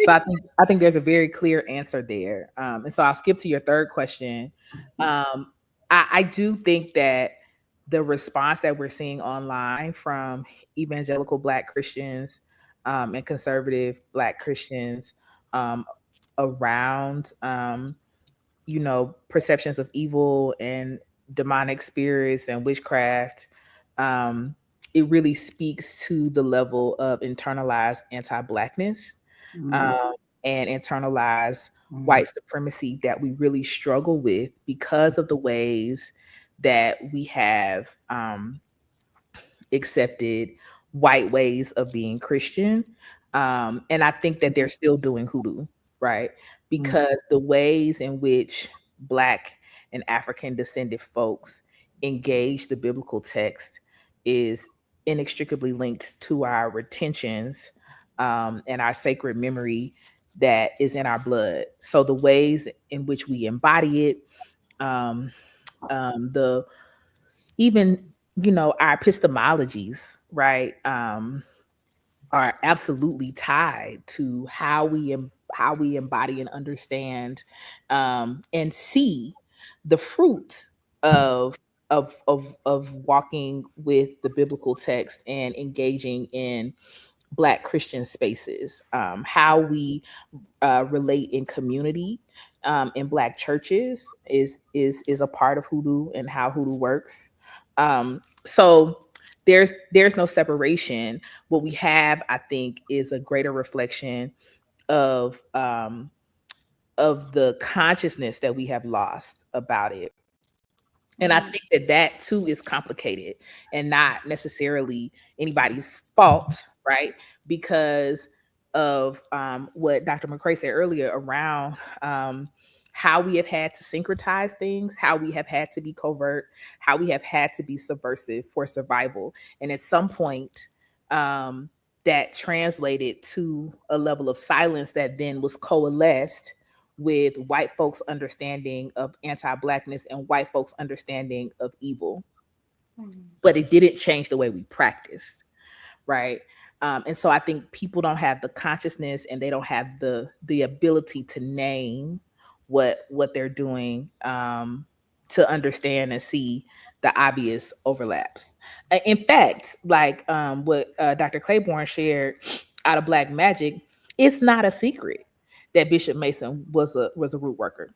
Speaker 3: I think there's a very clear answer there. And so I'll skip to your third question. I do think that the response that we're seeing online from evangelical Black Christians and conservative Black Christians around, perceptions of evil and demonic spirits and witchcraft, it really speaks to the level of internalized anti-Blackness and internalized white supremacy that we really struggle with because of the ways that we have accepted white ways of being Christian. And I think that they're still doing hoodoo, right? Because the ways in which Black and African descended folks engage the biblical text is inextricably linked to our retentions and our sacred memory that is in our blood. So the ways in which we embody it, the even our epistemologies, right, are absolutely tied to how we embody and understand and see the fruit of walking with the biblical text and engaging in Black Christian spaces, how we relate in community in Black churches is a part of hoodoo and how hoodoo works. So there's no separation. What we have, I think, is a greater reflection of the consciousness that we have lost about it. And I think that that too is complicated and not necessarily anybody's fault, right? Because of what Dr. McCray said earlier around how we have had to syncretize things, how we have had to be covert, how we have had to be subversive for survival. And at some point, that translated to a level of silence that then was coalesced with white folks' understanding of anti-Blackness and white folks' understanding of evil. But it didn't change the way we practiced, right? And so I think people don't have the consciousness and they don't have the ability to name what they're doing to understand and see the obvious overlaps. In fact, like what Dr. Claiborne shared out of Black Magic, it's not a secret that Bishop Mason was a root worker.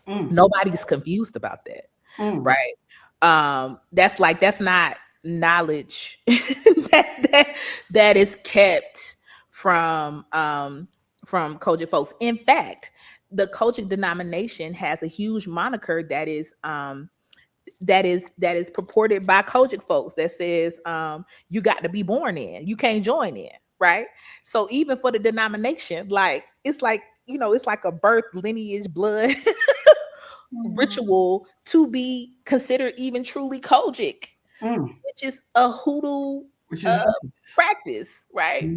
Speaker 3: Nobody's confused about that, right? That's not knowledge that is kept from Kojic folks. In fact, the Kojic denomination has a huge moniker that is purported by Kojic folks that says you got to be born in, you can't join in, right? So even for the denomination, like it's like a birth, lineage, blood ritual to be considered even truly Kojic, which is a hoodoo practice, right?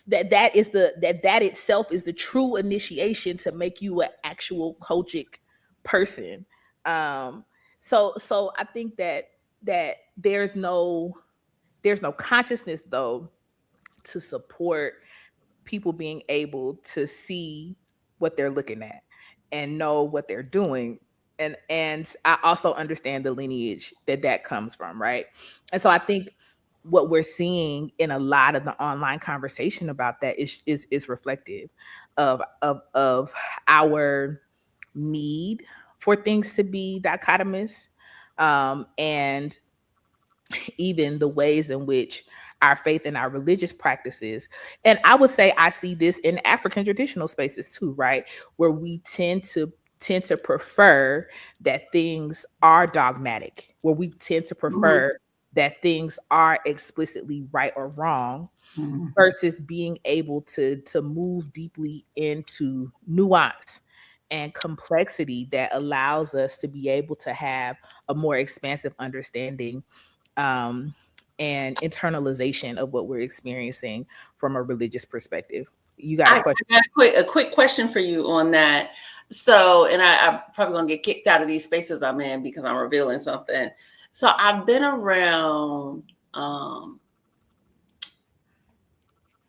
Speaker 3: That itself is the true initiation to make you an actual Kojic person. So I think that there's no consciousness though to support people being able to see what they're looking at and know what they're doing. And I also understand the lineage that comes from, right? And so I think what we're seeing in a lot of the online conversation about that is reflective of our need for things to be dichotomous, and even the ways in which our faith and our religious practices. And I would say I see this in African traditional spaces too, right? Where we tend to prefer that things are dogmatic, where we tend to prefer that things are explicitly right or wrong, versus being able to move deeply into nuance and complexity that allows us to be able to have a more expansive understanding and internalization of what we're experiencing from a religious perspective. You got a question?
Speaker 2: I got a quick question for you on that. So, and I'm probably gonna get kicked out of these spaces I'm in because I'm revealing something. So I've been around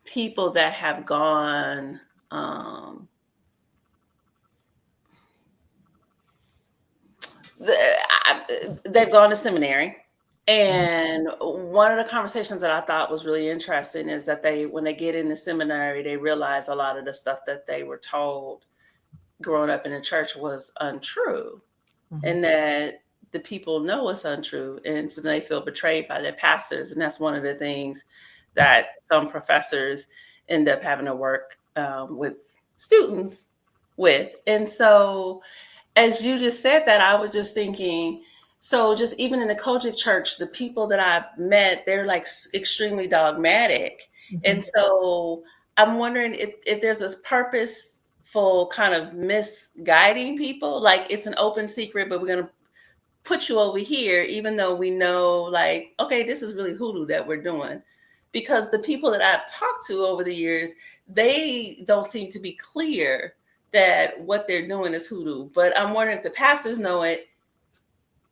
Speaker 2: people that have gone they've gone to seminary. And one of the conversations that I thought was really interesting is that when they get into seminary, they realize a lot of the stuff that they were told growing up in the church was untrue, and that the people know it's untrue. And so they feel betrayed by their pastors. And that's one of the things that some professors end up having to work with students with. And so as you just said that, I was just thinking, so just even in the Kojic church, the people that I've met, they're like extremely dogmatic. And so I'm wondering if there's this purposeful kind of misguiding people, like it's an open secret, but we're going to put you over here, even though we know like, okay, this is really hoodoo that we're doing. Because the people that I've talked to over the years, they don't seem to be clear that what they're doing is hoodoo. But I'm wondering if the pastors know it,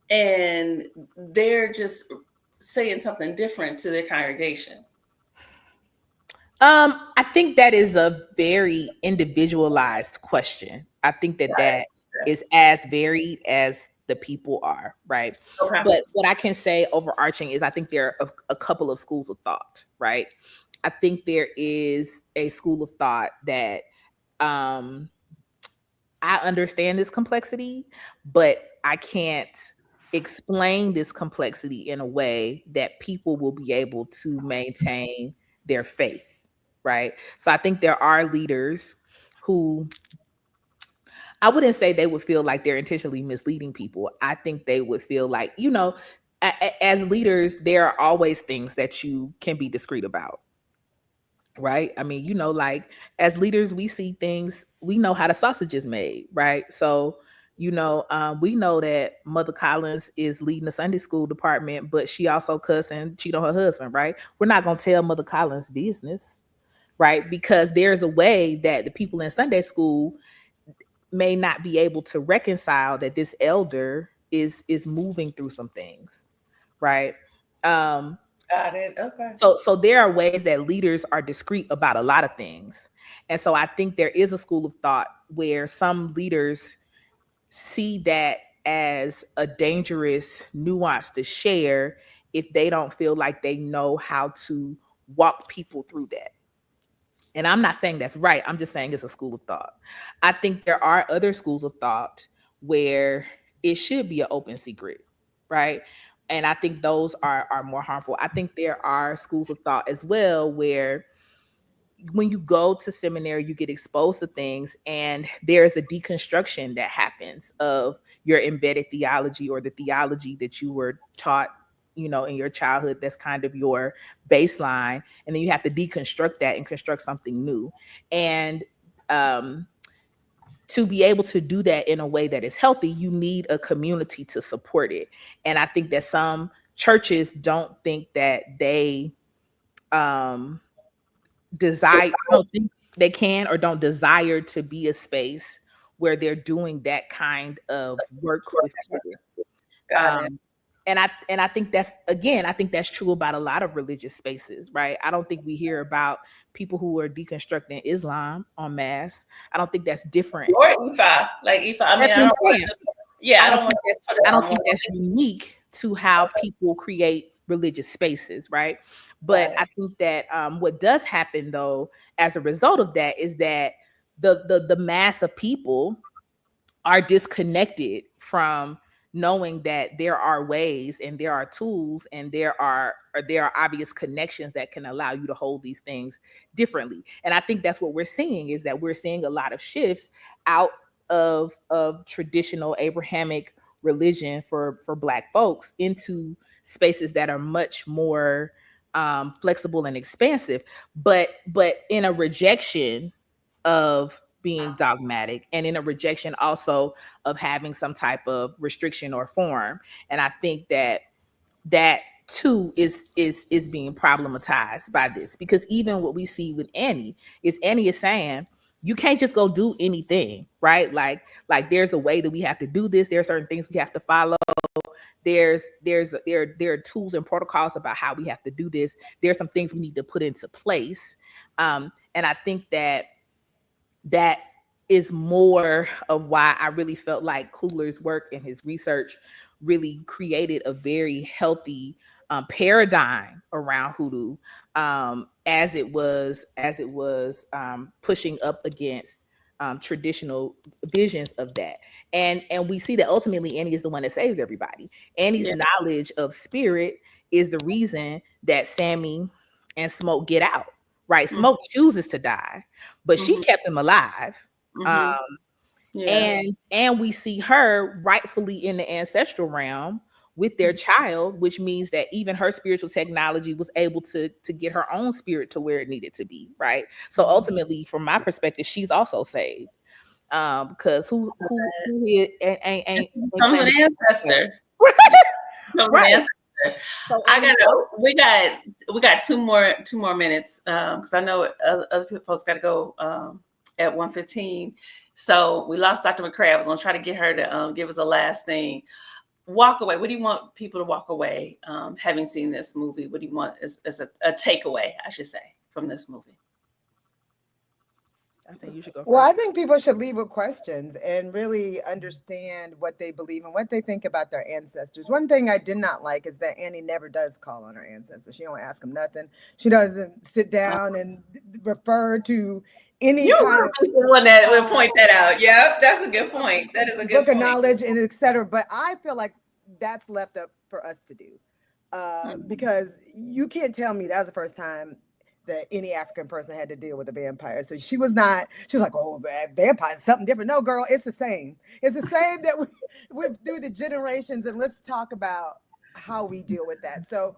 Speaker 2: and they're just saying something different to their congregation.
Speaker 3: I think that is a very individualized question. I think that is as varied as the people are, right? Okay. But what I can say overarching is I think there are a couple of schools of thought, right? I think there is a school of thought that I understand this complexity, but I can't explain this complexity in a way that people will be able to maintain their faith, right? So I think there are leaders who, I wouldn't say they would feel like they're intentionally misleading people. I think they would feel like, you know, as leaders, there are always things that you can be discreet about. Right. I mean, you know, like as leaders, we see things, we know how the sausage is made. Right. So, you know, we know that Mother Collins is leading the Sunday school department, but she also cuss and cheat on her husband. Right. We're not going to tell Mother Collins business. Right. Because there's a way that the people in Sunday school may not be able to reconcile that this elder is moving through some things. Right.
Speaker 2: Got it. Okay.
Speaker 3: So there are ways that leaders are discreet about a lot of things. And so I think there is a school of thought where some leaders see that as a dangerous nuance to share if they don't feel like they know how to walk people through that. And I'm not saying that's right. I'm just saying it's a school of thought. I think there are other schools of thought where it should be an open secret, right? And I think those are more harmful. I think there are schools of thought as well where when you go to seminary, you get exposed to things and there's a deconstruction that happens of your embedded theology or the theology that you were taught, you know, in your childhood. That's kind of your baseline. And then you have to deconstruct that and construct something new. And to be able to do that in a way that is healthy, you need a community to support it. And I think that some churches don't think that they desire, don't think they can or don't desire to be a space where they're doing that kind of work with people.
Speaker 2: Got it.
Speaker 3: And I think that's, again, I think that's true about a lot of religious spaces, right? I don't think we hear about people who are deconstructing Islam en masse. I don't think that's different.
Speaker 2: Or Ifa, like Ifa. I mean, I don't
Speaker 3: think that's unique to how people create religious spaces, right? But I think that what does happen though, as a result of that, is that the mass of people are disconnected from knowing that there are ways and there are tools and there are obvious connections that can allow you to hold these things differently. And I think that's what we're seeing, is that we're seeing a lot of shifts out of traditional Abrahamic religion for Black folks into spaces that are much more flexible and expansive, but in a rejection of being dogmatic and in a rejection also of having some type of restriction or form. And I think that too is being problematized by this, because even what we see with Annie is saying you can't just go do anything, right? Like there's a way that we have to do this. There are certain things we have to follow. There are tools and protocols about how we have to do this. There's some things we need to put into place. And I think that is more of why I really felt like Coogler's work and his research really created a very healthy paradigm around hoodoo, as it was pushing up against traditional visions of that. And we see that ultimately Annie is the one that saves everybody. Annie's knowledge of spirit is the reason that Sammy and Smoke get out. Right. Smoke chooses to die, but she kept him alive. And we see her rightfully in the ancestral realm with their child, which means that even her spiritual technology was able to get her own spirit to where it needed to be. Right. So ultimately, from my perspective, she's also saved. Because who ain't
Speaker 2: from an ancestor.
Speaker 3: Right.
Speaker 2: So we got two more minutes, because I know other folks got to go at 1:15. So we lost Dr. McCray. I was gonna try to get her to give us a last thing. Walk away. What do you want people to walk away having seen this movie? What do you want as a takeaway, I should say, from this movie?
Speaker 3: I think you should go first.
Speaker 4: Well, I think people should leave with questions and really understand what they believe and what they think about their ancestors. One thing I did not like is that Annie never does call on her ancestors. She don't ask them nothing. She doesn't sit down and refer to any kind of
Speaker 2: one that would point that out. Yep, that's a good point. That is a good
Speaker 4: book of knowledge and etc. But I feel like that's left up for us to do, because you can't tell me that was the first time that any African person had to deal with a vampire. So she was like, oh, man, vampires, something different. No, girl, it's the same. It's the same that we've through the generations. And let's talk about how we deal with that. So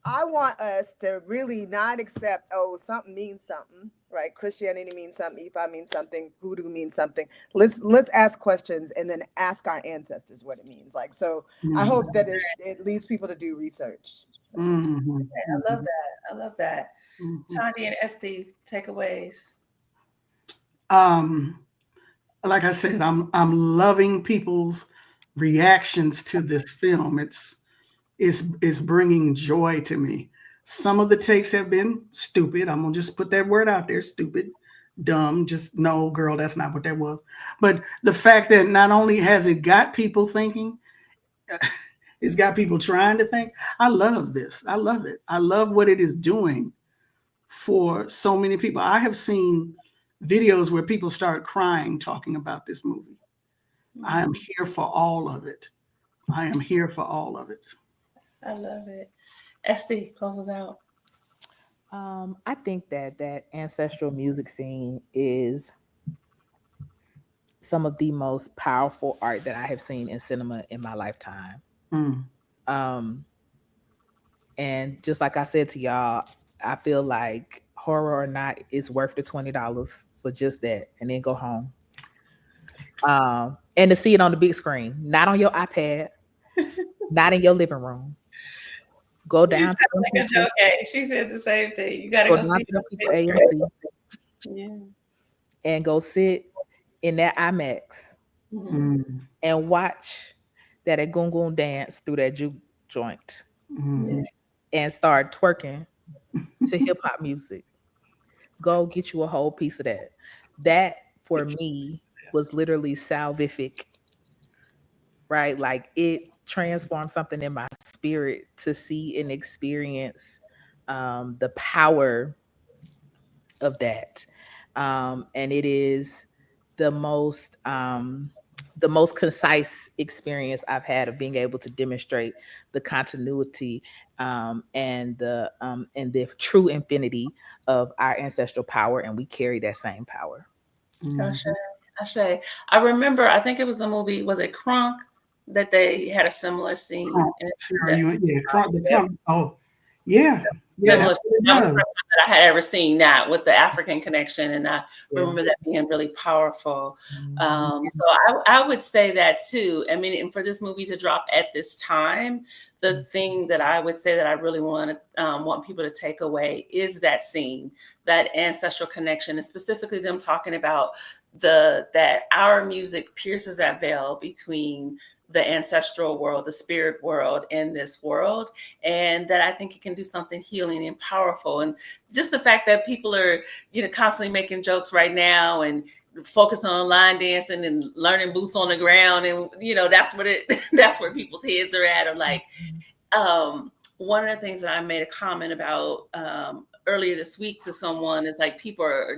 Speaker 4: I want us to really not accept, oh, something means something, right? Christianity means something, Ifa means something, voodoo means something. Let's ask questions and then ask our ancestors what it means. Like, so I hope that it leads people to do research. So.
Speaker 2: I love that. I love that. Thandi and Estee, takeaways.
Speaker 1: Like I said, I'm loving people's reactions to this film. It's bringing joy to me. Some of the takes have been stupid. I'm gonna just put that word out there: stupid, dumb. Just no, girl, that's not what that was. But the fact that not only has it got people thinking, it's got people trying to think. I love this. I love it. I love what it is doing for so many people. I have seen videos where people start crying talking about this movie. I am here for all of it. I am here for all of it.
Speaker 2: I love it. Estee, close us out.
Speaker 3: I think that ancestral music scene is some of the most powerful art that I have seen in cinema in my lifetime. And just like I said to y'all, I feel like horror or not, it's worth the $20 for just that, and then go home. And to see it on the big screen, not on your iPad, not in your living room. Go down to
Speaker 2: like a okay. She said the same thing. You gotta go see
Speaker 3: the people AMC.
Speaker 2: Yeah.
Speaker 3: And go sit in that IMAX and watch that Egungun dance through that juke joint and start twerking to hip hop music. Go get you a whole piece of that. That for me was literally salvific, right? Like it transformed something in my spirit to see and experience the power of that. And it is the most concise experience I've had of being able to demonstrate the continuity and the true infinity of our ancestral power, and we carry that same power.
Speaker 2: Ashe. I remember, I think it was a movie, was it Kronk, that they had a similar scene?
Speaker 1: Kronk. Oh, yeah.
Speaker 2: That was the first time that I had ever seen that with the African connection, and I remember that being really powerful. So I would say that too. I mean, and for this movie to drop at this time, the thing that I would say that I really want people to take away is that scene, that ancestral connection, and specifically them talking about that our music pierces that veil between the ancestral world, the spirit world, and this world, and that I think it can do something healing and powerful. And just the fact that people are, constantly making jokes right now and focus on line dancing and learning boots on the ground, and that's where people's heads are at. Or like, one of the things that I made a comment about earlier this week to someone is like,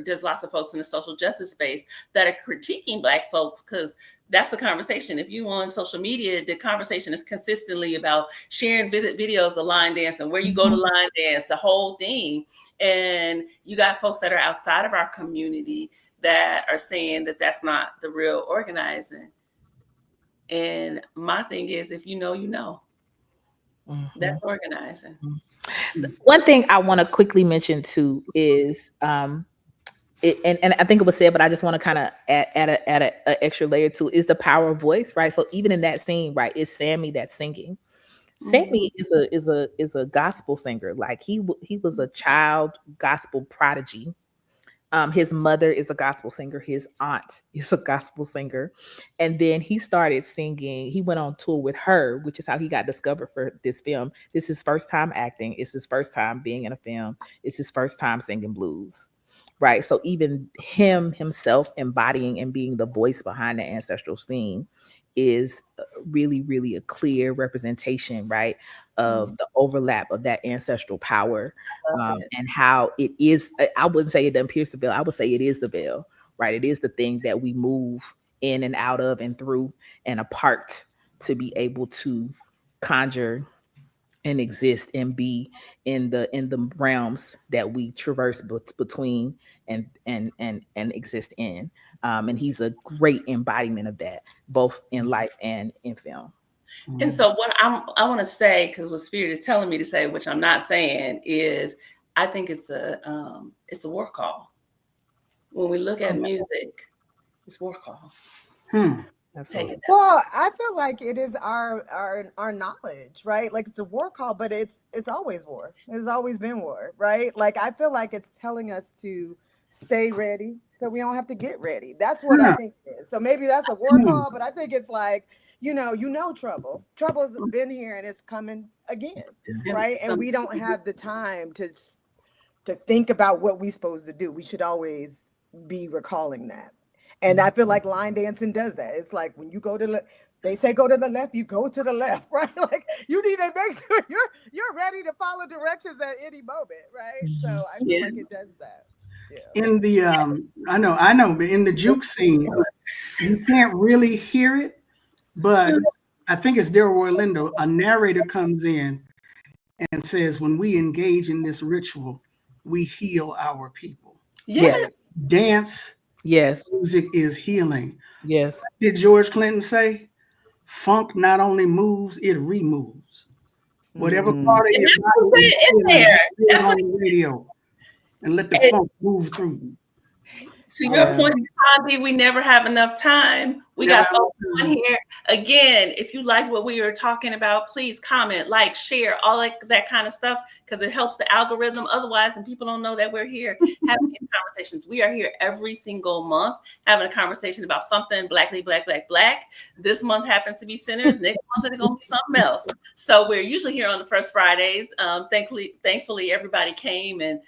Speaker 2: there's lots of folks in the social justice space that are critiquing Black folks because that's the conversation. If you on social media, the conversation is consistently about sharing videos of line dance and where you go to line dance, the whole thing. And you got folks that are outside of our community that are saying that that's not the real organizing. And my thing is, if you know, you know. That's organizing.
Speaker 3: One thing I want to quickly mention too is and I think it was said, but I just want to kind of add an extra layer to is the power of voice, right? So even in that scene, right, it's Sammy that's singing. Sammy is a gospel singer. Like he was a child gospel prodigy. His mother is a gospel singer. His aunt is a gospel singer. And then he started singing. He went on tour with her, which is how he got discovered for this film. This is his first time acting. It's his first time being in a film. It's his first time singing blues, right? So even himself embodying and being the voice behind the ancestral scene is really, really a clear representation, right, of the overlap of that ancestral power and how it is. I wouldn't say it doesn't pierce the veil. I would say it is the veil, right? It is the thing that we move in and out of and through and apart to be able to conjure and exist and be in the realms that we traverse between and exist in. And he's a great embodiment of that, both in life and in film.
Speaker 2: And so what I want to say, because what Spirit is telling me to say, which I'm not saying, is I think it's a war call. When we look at music, it's war call. Take it down.
Speaker 4: Well, I feel like it is our knowledge, right? Like it's a war call, but it's always war. It's always been war, right? Like I feel like it's telling us to stay ready so we don't have to get ready. That's what I think it is. So maybe that's a war call, but I think it's like, trouble. Trouble's been here and it's coming again, right? And we don't have the time to think about what we're supposed to do. We should always be recalling that. And I feel like line dancing does that. It's like when you go to they say go to the left, you go to the left, right? Like you need to make sure you're ready to follow directions at any moment, right? So I feel like it does that. Yeah.
Speaker 1: In the I know, but in the juke scene, you can't really hear it, but I think it's Delroy Lindo. A narrator comes in and says, "When we engage in this ritual, we heal our people."
Speaker 2: Yes.
Speaker 1: Dance.
Speaker 3: Yes.
Speaker 1: Music is healing.
Speaker 3: Yes.
Speaker 1: What did George Clinton say? Funk not only moves, it removes. Whatever part of your body is
Speaker 2: in there.
Speaker 1: That's on the radio. And let the funk move through you.
Speaker 2: To your point, Thandie, we never have enough time. We got folks on here. Again, if you like what we were talking about, please comment, like, share, all that kind of stuff, because it helps the algorithm. Otherwise, and people don't know that we're here having these conversations. We are here every single month having a conversation about something blackly, black. This month happens to be sinners. Next month it's going to be something else. So we're usually here on the first Fridays. Thankfully, everybody came and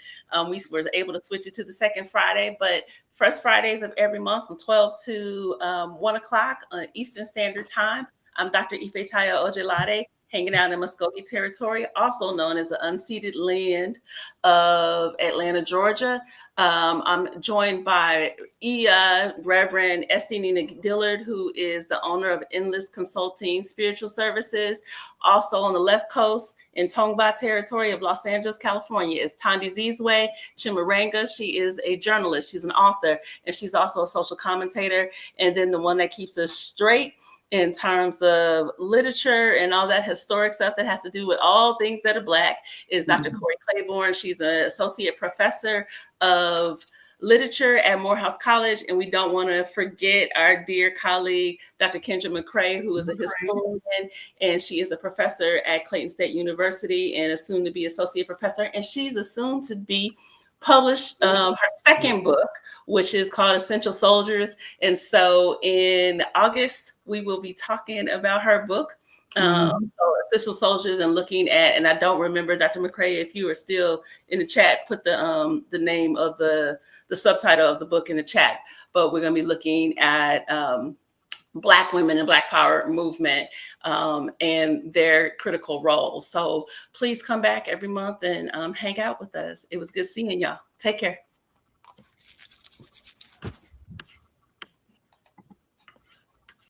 Speaker 2: we were able to switch it to the second Friday. But first Fridays of every month from 12 to 1 o'clock Eastern Standard Time. I'm Dr. Ìfétáyò Òjélàdé, hanging out in Muskogee territory, also known as the unceded land of Atlanta, Georgia. I'm joined by Reverend Estee Nena Dillard, who is the owner of Endless Consulting Spiritual Services. Also on the left coast in Tongva territory of Los Angeles, California, is Thandisizwe Chimurenga. She is a journalist, she's an author, and she's also a social commentator. And then the one that keeps us straight in terms of literature and all that historic stuff that has to do with all things that are Black is Dr. Corrie Claiborne. She's an associate professor of literature at Morehouse College. And we don't want to forget our dear colleague, Dr. Kenja McCray, who is a historian, and she is a professor at Clayton State University and a soon to be associate professor. And she's a soon to be published her second book, which is called Essential Soldiers. And so in August, we will be talking about her book, Essential Soldiers, and looking at, and I don't remember, Dr. McCray, if you are still in the chat, put the name of the subtitle of the book in the chat, but we're going to be looking at Black women and Black power movement and their critical role. So please come back every month and hang out with us. It was good seeing y'all. Take care.